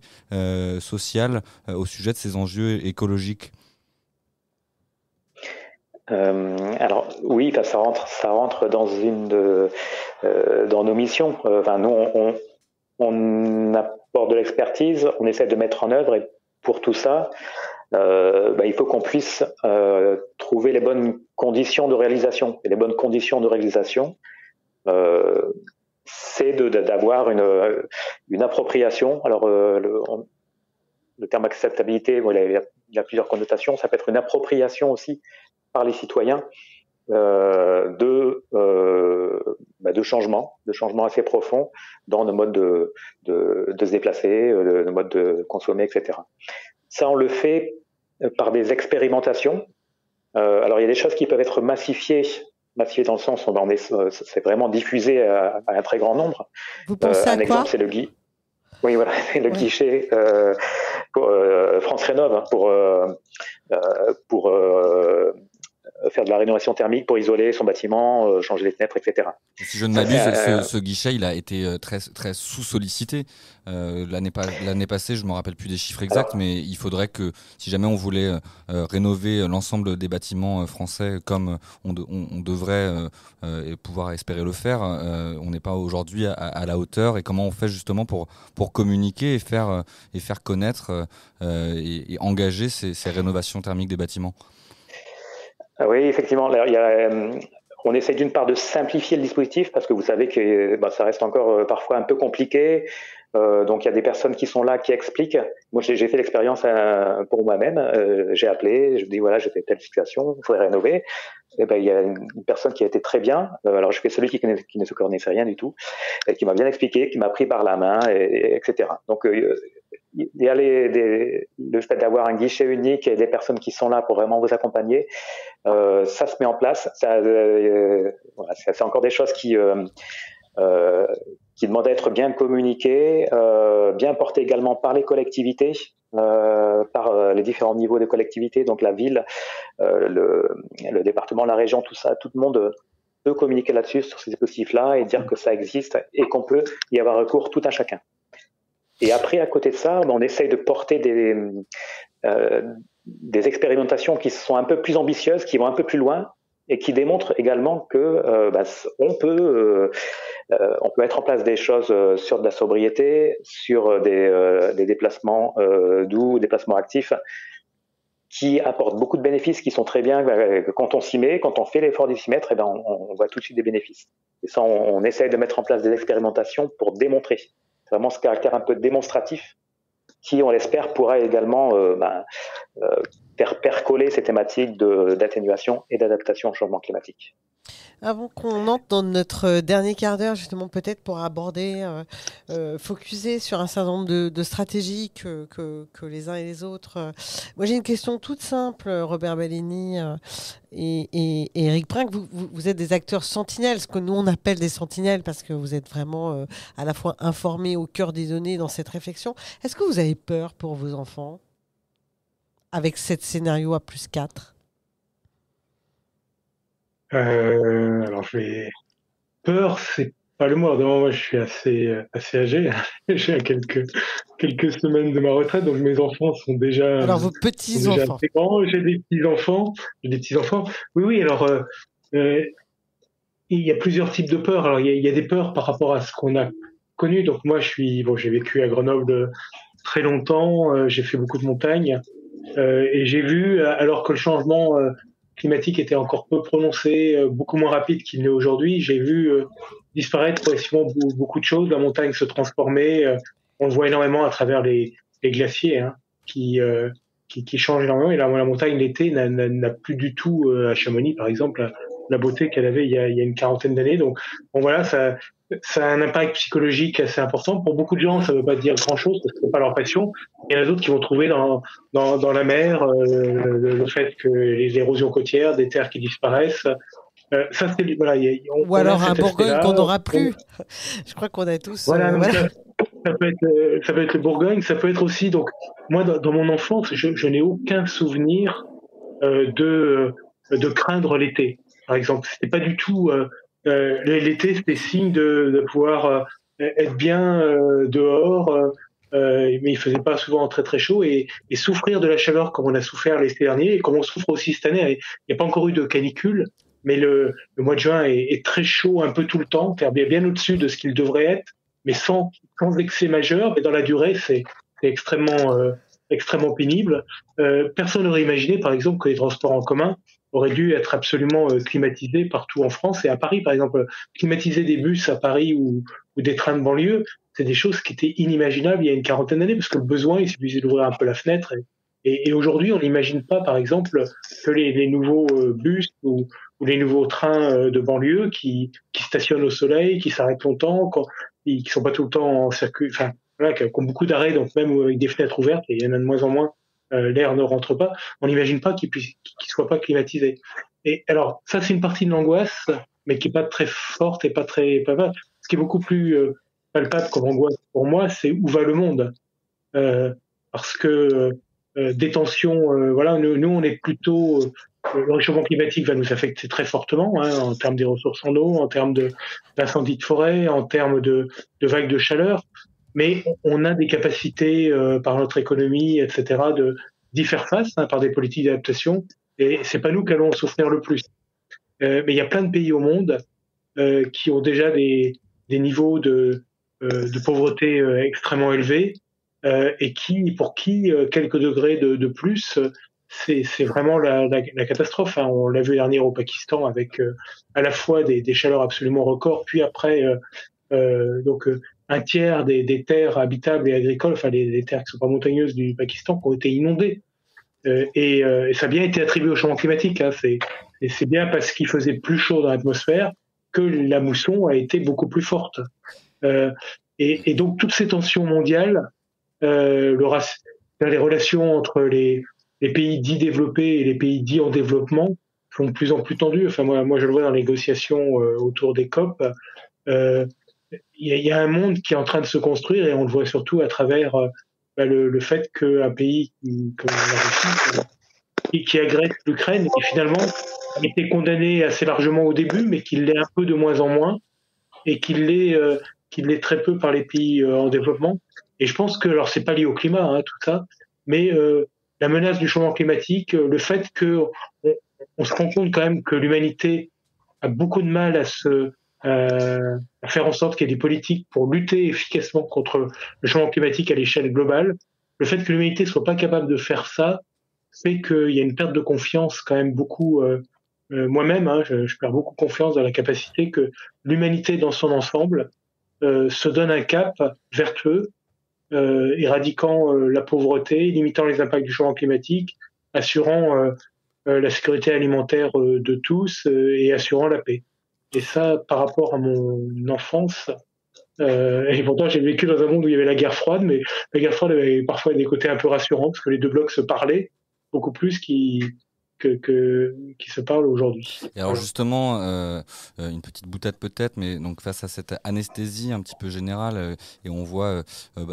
sociale au sujet de ces enjeux écologiques ? Alors oui, ça rentre dans dans nos missions. Nous on apporte de l'expertise, on essaie de mettre en œuvre, et pour tout ça, il faut qu'on puisse trouver les bonnes conditions de réalisation. Et les bonnes conditions de réalisation, c'est d'avoir une appropriation. Alors le terme acceptabilité, il a plusieurs connotations. Ça peut être une appropriation aussi par les citoyens de changement assez profond dans nos modes de se déplacer, nos modes de consommer, etc. Ça, on le fait par des expérimentations. Alors, il y a des choses qui peuvent être massifiées dans le sens où c'est vraiment diffusé à un très grand nombre. Vous pensez à un exemple, quoi? c'est le guichet. Oui, voilà, le guichet pour France Rénov, hein, pour faire de la rénovation thermique, pour isoler son bâtiment, changer les fenêtres, etc. Si je ne m'abuse, ce guichet, il a été très, très sous-sollicité. L'année passée, je ne me rappelle plus des chiffres exacts, mais il faudrait que, si jamais on voulait rénover l'ensemble des bâtiments français comme on devrait pouvoir espérer le faire, on n'est pas aujourd'hui à la hauteur. Et comment on fait justement pour communiquer et faire connaître et engager ces rénovations thermiques des bâtiments? Oui, effectivement. On essaie d'une part de simplifier le dispositif parce que vous savez que ça reste encore parfois un peu compliqué. Donc il y a des personnes qui sont là, qui expliquent. Moi, j'ai fait l'expérience pour moi-même. J'ai appelé, je me dis voilà, j'ai fait telle situation, il faudrait rénover. Et il y a une personne qui a été très bien. Alors je fais celui qui ne se connaissait rien du tout, et qui m'a bien expliqué, qui m'a pris par la main, etc. Donc il y a le fait d'avoir un guichet unique et des personnes qui sont là pour vraiment vous accompagner. Ça se met en place. C'est encore des choses qui demandent à être bien communiquées, bien portées également par les collectivités, par les différents niveaux de collectivités, donc la ville, le département, la région, tout ça, tout le monde peut communiquer là-dessus, sur ces dispositifs-là, et dire que ça existe et qu'on peut y avoir recours tout un chacun. Et après, à côté de ça, on essaye de porter des expérimentations qui sont un peu plus ambitieuses, qui vont un peu plus loin et qui démontrent également que on peut mettre en place des choses sur de la sobriété, sur des déplacements doux, déplacements actifs, qui apportent beaucoup de bénéfices, qui sont très bien. Quand on s'y met, quand on fait l'effort d'y s'y mettre, on voit tout de suite des bénéfices. Et ça, on essaye de mettre en place des expérimentations pour démontrer. C'est vraiment ce caractère un peu démonstratif qui, on l'espère, pourra également faire percoler ces thématiques d'atténuation et d'adaptation au changement climatique. Avant qu'on entre dans notre dernier quart d'heure, justement, peut-être pour aborder, focuser sur un certain nombre de stratégies que les uns et les autres. Moi, j'ai une question toute simple, Robert Bellini et Éric Princk. Vous êtes des acteurs sentinelles, ce que nous, on appelle des sentinelles, parce que vous êtes vraiment à la fois informés, au cœur des données dans cette réflexion. Est-ce que vous avez peur pour vos enfants avec ce scénario à +4 ? Alors peur, c'est pas le mot. Moi, je suis assez âgé. J'ai quelques semaines de ma retraite, donc mes enfants sont déjà. Alors vos petits enfants. Assez grands. J'ai des petits enfants. Oui. Alors il y a plusieurs types de peurs. Alors il y a des peurs par rapport à ce qu'on a connu. Donc moi, j'ai vécu à Grenoble très longtemps. J'ai fait beaucoup de montagnes et j'ai vu, alors que le changement climatique était encore peu prononcé, beaucoup moins rapide qu'il n'est aujourd'hui. J'ai vu disparaître progressivement beaucoup de choses, la montagne se transformer. On le voit énormément à travers les glaciers qui changent énormément. Et la montagne l'été n'a plus du tout, à Chamonix par exemple, la beauté qu'elle avait il y a une quarantaine d'années. Donc bon, voilà, ça a un impact psychologique assez important. Pour beaucoup de gens, ça ne veut pas dire grand-chose parce que c'est pas leur passion. Il y en a d'autres qui vont trouver dans la mer le fait que les érosions côtières, des terres qui disparaissent. Ça, c'est voilà. Ou alors un Bourgogne qu'on n'aura plus. Je crois qu'on a tous. Voilà. Ça peut être le Bourgogne. Ça peut être aussi. Donc moi, dans mon enfance, je n'ai aucun souvenir de craindre l'été. Par exemple, c'était pas du tout. L'été, c'était signe de pouvoir être bien dehors, mais il faisait pas souvent très très chaud et souffrir de la chaleur comme on a souffert l'été dernier et comme on souffre aussi cette année. Il n'y a pas encore eu de canicule, mais le mois de juin est très chaud un peu tout le temps, bien au-dessus de ce qu'il devrait être, mais sans excès majeur. Mais dans la durée, c'est extrêmement pénible. Personne n'aurait imaginé, par exemple, que les transports en commun auraient dû être absolument climatisés partout en France et à Paris, par exemple, climatiser des bus à Paris ou des trains de banlieue, c'est des choses qui étaient inimaginables il y a une quarantaine d'années parce que le besoin, il suffisait d'ouvrir un peu la fenêtre et aujourd'hui, on n'imagine pas, par exemple, que les nouveaux bus ou les nouveaux trains de banlieue qui se stationnent au soleil, qui s'arrêtent longtemps, qui sont pas tout le temps en circuit, enfin voilà, qui ont beaucoup d'arrêts, donc même avec des fenêtres ouvertes, et il y en a de moins en moins, l'air ne rentre pas. On n'imagine pas qu'ils soient pas climatisés. Et alors ça, c'est une partie de l'angoisse, mais qui est pas très forte et pas très palpable. Ce qui est beaucoup plus palpable comme angoisse pour moi, c'est où va le monde, parce que des tensions, voilà, nous on est plutôt le réchauffement climatique va nous affecter très fortement, en termes des ressources en eau, en termes d'incendies de forêt, en termes de vagues de chaleur. Mais on a des capacités par notre économie, etc., d'y faire face par des politiques d'adaptation. Et c'est pas nous qui allons souffrir le plus. Mais il y a plein de pays au monde qui ont déjà des niveaux de pauvreté extrêmement élevés et pour qui quelques degrés de plus, c'est vraiment la catastrophe. On l'a vu dernier au Pakistan avec à la fois des chaleurs absolument records, puis après donc un tiers des terres habitables et agricoles, enfin les terres qui sont pas montagneuses du Pakistan, qui ont été inondées. Et ça a bien été attribué au changement climatique. C'est bien parce qu'il faisait plus chaud dans l'atmosphère que la mousson a été beaucoup plus forte. Et donc toutes ces tensions mondiales, les relations entre les pays dits développés et les pays dits en développement sont de plus en plus tendues. Enfin moi je le vois dans les négociations autour des COP. Il y a un monde qui est en train de se construire et on le voit surtout à travers le fait qu'un pays comme la Russie, qui agresse l'Ukraine, qui finalement a été condamné assez largement au début, mais qu'il l'est un peu de moins en moins, et qu'il l'est très peu par les pays en développement. Et je pense que, alors c'est pas lié au climat, tout ça, mais la menace du changement climatique, le fait que on se rend compte quand même que l'humanité a beaucoup de mal à faire en sorte qu'il y ait des politiques pour lutter efficacement contre le changement climatique à l'échelle globale. Le fait que l'humanité soit pas capable de faire ça fait qu'il y a une perte de confiance quand même beaucoup. Moi-même, je perds beaucoup confiance dans la capacité que l'humanité dans son ensemble se donne un cap vertueux, éradiquant la pauvreté, limitant les impacts du changement climatique, assurant la sécurité alimentaire de tous et assurant la paix. Et ça, par rapport à mon enfance, et pourtant j'ai vécu dans un monde où il y avait la guerre froide, mais la guerre froide avait parfois des côtés un peu rassurants, parce que les deux blocs se parlaient beaucoup plus qui se parlent aujourd'hui. Et alors justement, une petite boutade peut-être, mais donc face à cette anesthésie un petit peu générale, et on voit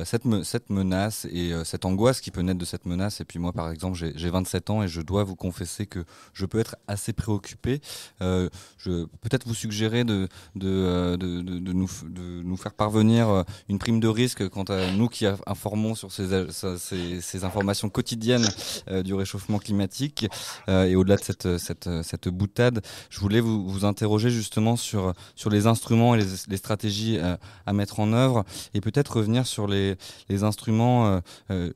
cette menace et cette angoisse qui peut naître de cette menace. Et puis moi, par exemple, j'ai 27 ans et je dois vous confesser que je peux être assez préoccupé. Peut-être vous suggérer de nous faire parvenir une prime de risque quant à nous qui informons sur ces informations quotidiennes du réchauffement climatique. Et au-delà de cette boutade, je voulais vous interroger justement sur les instruments et les stratégies à mettre en œuvre, et peut-être revenir sur les instruments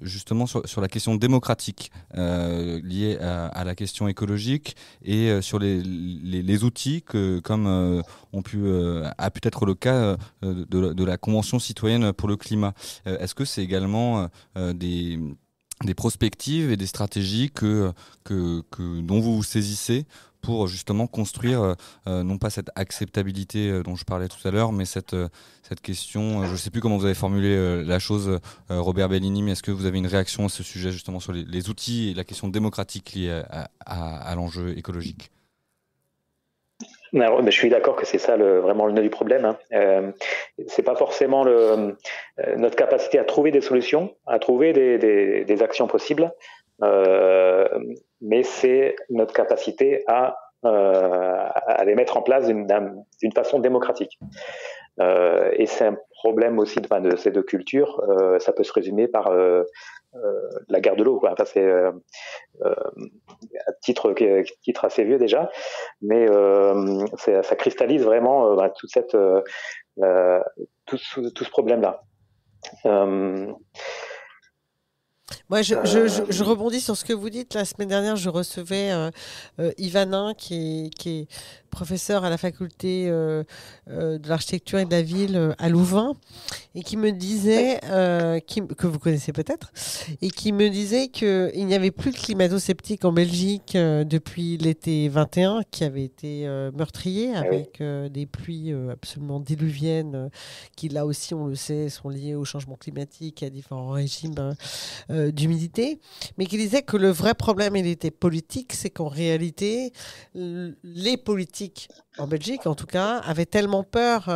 justement sur la question démocratique liée à la question écologique, et sur les outils que, comme a pu être le cas de la Convention citoyenne pour le climat. Est-ce que c'est également des prospectives et des stratégies dont vous vous saisissez pour justement construire non pas cette acceptabilité dont je parlais tout à l'heure, mais cette question, je ne sais plus comment vous avez formulé la chose, Robert Bellini, mais est-ce que vous avez une réaction à ce sujet justement sur les outils et la question démocratique liée à l'enjeu écologique ? Alors, je suis d'accord que c'est ça vraiment le nœud du problème. C'est pas forcément notre capacité à trouver des solutions, à trouver des actions possibles, mais c'est notre capacité à les mettre en place d'une façon démocratique. Et c'est un problème aussi de ces deux cultures. Ça peut se résumer par la guerre de l'eau, quoi. Enfin, c'est un titre assez vieux déjà, mais ça cristallise vraiment tout ce problème-là. Moi, je rebondis sur ce que vous dites. La semaine dernière, je recevais Yvanin, qui est professeur à la faculté de l'architecture et de la ville à Louvain, et qui me disait, que vous connaissez peut-être, et qui me disait qu'il n'y avait plus de climato-sceptiques en Belgique depuis l'été 21, qui avait été meurtrier avec des pluies absolument diluviennes, qui là aussi, on le sait, sont liées au changement climatique et à différents régimes d'humidité, mais qui disait que le vrai problème, il était politique, c'est qu'en réalité, les politiques en Belgique, en tout cas, avaient tellement peur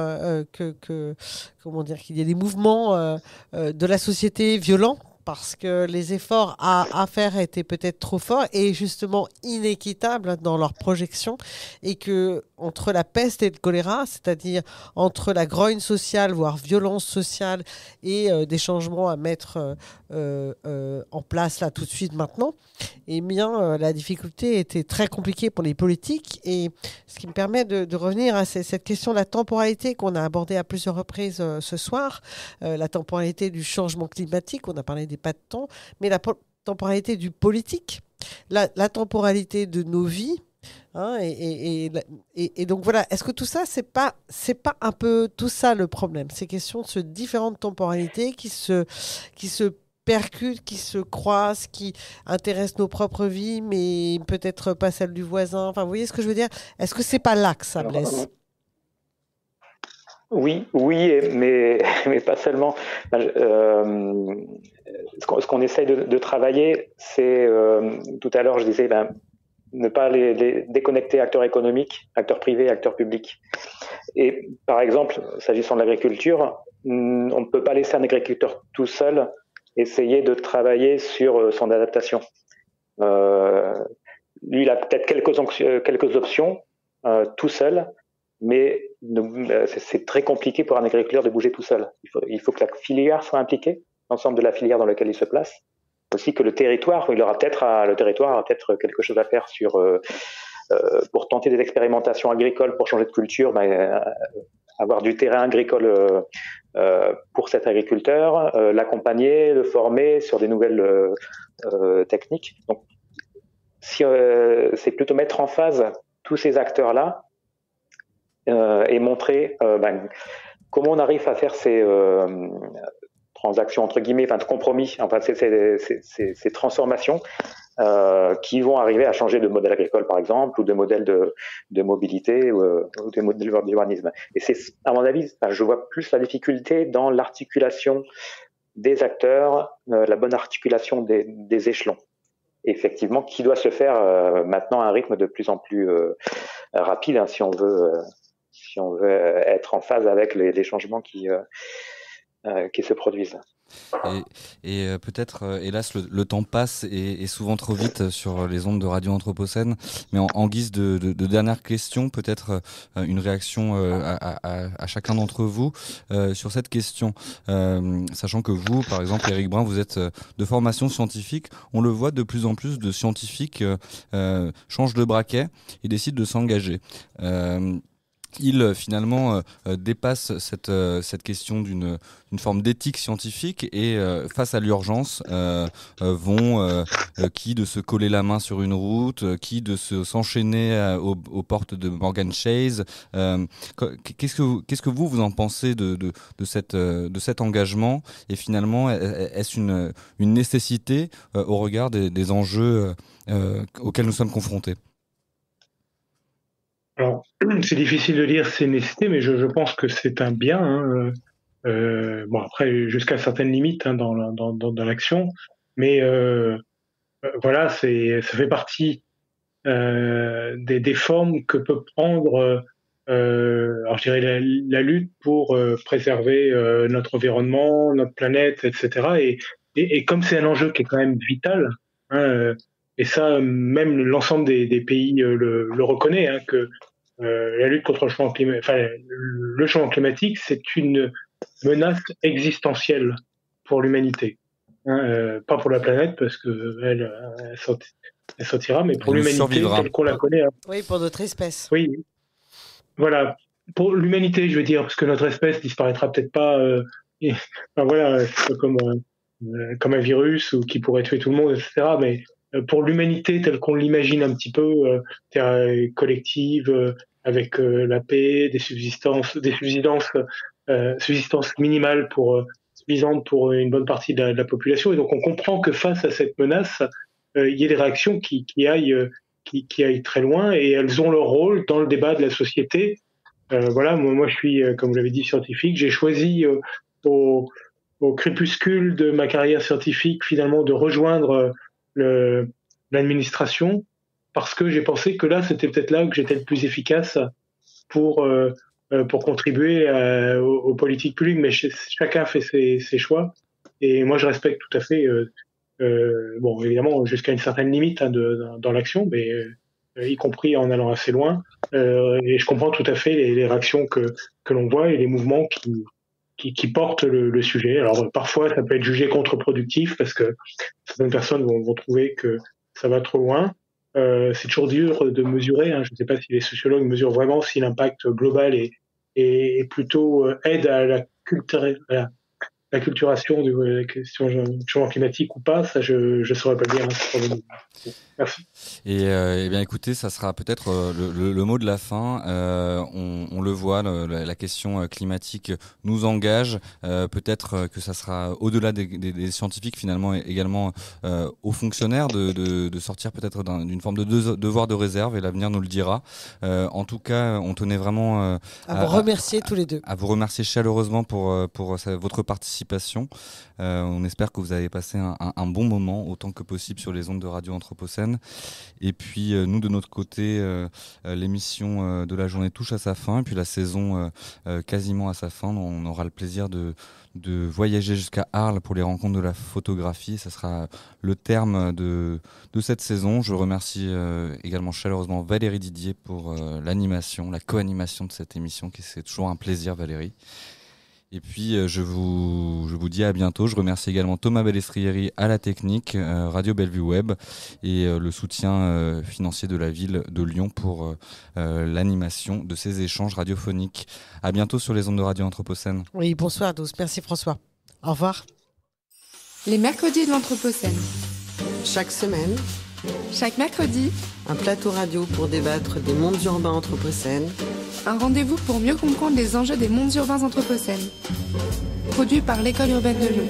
comment dire, qu'il y ait des mouvements de la société violents, parce que les efforts à faire étaient peut-être trop forts et justement inéquitables dans leur projection, et que entre la peste et le choléra, c'est-à-dire entre la grogne sociale, voire violence sociale, et des changements à mettre en place là tout de suite maintenant, eh bien la difficulté était très compliquée pour les politiques. Et ce qui me permet de revenir à cette question de la temporalité qu'on a abordée à plusieurs reprises ce soir, la temporalité du changement climatique, on a parlé des pas de temps, mais la temporalité du politique, la temporalité de nos vies. Hein, et donc voilà, est-ce que tout ça, c'est pas un peu tout ça le problème, ces questions de ces différentes temporalités qui se percutent, qui se croisent, qui intéressent nos propres vies, mais peut-être pas celles du voisin. Enfin, vous voyez ce que je veux dire? Est-ce que c'est pas là que ça blesse? Oui, mais pas seulement. Ce qu'on essaye de travailler, c'est tout à l'heure je disais, ne pas les déconnecter acteurs économiques, acteurs privés, acteurs publics. Et par exemple, s'agissant de l'agriculture, on ne peut pas laisser un agriculteur tout seul essayer de travailler sur son adaptation. Lui, il a peut-être quelques options tout seul, mais c'est très compliqué pour un agriculteur de bouger tout seul. Il faut que la filière soit impliquée, l'ensemble de la filière dans laquelle il se place. Aussi que le territoire aura peut-être quelque chose à faire pour tenter des expérimentations agricoles, pour changer de culture, avoir du terrain agricole pour cet agriculteur, l'accompagner, le former sur des nouvelles techniques. Donc, c'est plutôt mettre en phase tous ces acteurs-là et montrer comment on arrive à faire ces transactions entre guillemets, de compromis, ces transformations qui vont arriver à changer de modèle agricole par exemple, ou de modèle de mobilité ou de modèle d'urbanisme. Et c'est, à mon avis, je vois plus la difficulté dans l'articulation des acteurs, la bonne articulation des échelons. Et effectivement, qui doit se faire maintenant à un rythme de plus en plus rapide, si on veut être en phase avec les changements qui se produisent. Et peut-être, hélas, le temps passe et souvent trop vite sur les ondes de Radio Anthropocène. Mais en guise de dernière question, peut-être une réaction à chacun d'entre vous sur cette question. Sachant que vous, par exemple, Éric Brun, vous êtes de formation scientifique. On le voit, de plus en plus de scientifiques changent de braquet et décident de s'engager. Il finalement dépasse cette question d'une forme d'éthique scientifique et face à l'urgence vont qui de se coller la main sur une route, qui de s'enchaîner aux portes de Morgan Chase. Qu'est-ce que vous en pensez de cet engagement, et finalement est-ce une nécessité au regard des enjeux auxquels nous sommes confrontés? Alors, c'est difficile de dire c'est une nécessité, mais je pense que c'est un bien. Bon, après, jusqu'à certaines limites dans l'action, mais voilà, ça fait partie des formes que peut prendre, alors je dirais la lutte pour préserver notre environnement, notre planète, etc. Et comme c'est un enjeu qui est quand même vital, et ça, même l'ensemble des pays le reconnaît, que la lutte contre le changement climatique, c'est une menace existentielle pour l'humanité. Pas pour la planète, parce que elle sortira, mais pour l'humanité telle qu'on la connaît. Oui, pour notre espèce. Oui, voilà. Pour l'humanité, je veux dire, parce que notre espèce disparaîtra peut-être pas. Voilà, c'est pas comme un virus ou qui pourrait tuer tout le monde, etc. Mais pour l'humanité telle qu'on l'imagine un petit peu, collective, avec la paix, des subsistances minimales suffisantes pour une bonne partie de la population. Et donc on comprend que face à cette menace, il y ait des réactions qui aillent très loin, et elles ont leur rôle dans le débat de la société. Voilà, moi je suis, comme vous l'avez dit, scientifique. J'ai choisi au crépuscule de ma carrière scientifique finalement de rejoindre l'administration, parce que j'ai pensé que là c'était peut-être là que j'étais le plus efficace pour contribuer aux politiques publiques. Mais chacun fait ses choix, et moi je respecte tout à fait. Bon, évidemment jusqu'à une certaine limite dans l'action, mais y compris en allant assez loin. Et je comprends tout à fait les réactions que l'on voit et les mouvements qui portent le sujet. Alors parfois ça peut être jugé contre-productif parce que certaines personnes vont trouver que ça va trop loin. C'est toujours dur de mesurer. Je ne sais pas si les sociologues mesurent vraiment si l'impact global est plutôt aide à l'acculturation de la question du changement climatique ou pas. Ça, je saurais pas dire. Merci. Et bien écoutez, ça sera peut-être le mot de la fin. On le voit, la question climatique nous engage. Peut-être que ça sera au-delà des scientifiques finalement, également aux fonctionnaires de sortir peut-être d'une forme de devoir de réserve, et l'avenir nous le dira. En tout cas, on tenait vraiment à vous remercier tous les deux. À vous remercier chaleureusement pour votre participation. On espère que vous avez passé un bon moment autant que possible sur les ondes de Radio Anthropocène. Et puis nous de notre côté, l'émission de la journée touche à sa fin, et puis la saison quasiment à sa fin. On aura le plaisir de voyager jusqu'à Arles pour les rencontres de la photographie. Ça sera le terme de cette saison. Je remercie également chaleureusement Valérie Didier pour l'animation, la co-animation de cette émission, c'est toujours un plaisir, Valérie. Et puis je vous dis à bientôt. Je remercie également Thomas Bellestrieri à la technique, Radio Bellevue Web, et le soutien financier de la ville de Lyon pour l'animation de ces échanges radiophoniques. À bientôt sur les ondes de Radio Anthropocène. Oui, bonsoir Douce. Merci François. Au revoir. Les mercredis de l'Anthropocène. Chaque semaine, Chaque mercredi, un plateau radio pour débattre des mondes urbains anthropocènes. un rendez-vous pour mieux comprendre les enjeux des mondes urbains anthropocènes. Produit par l'École urbaine de Lyon.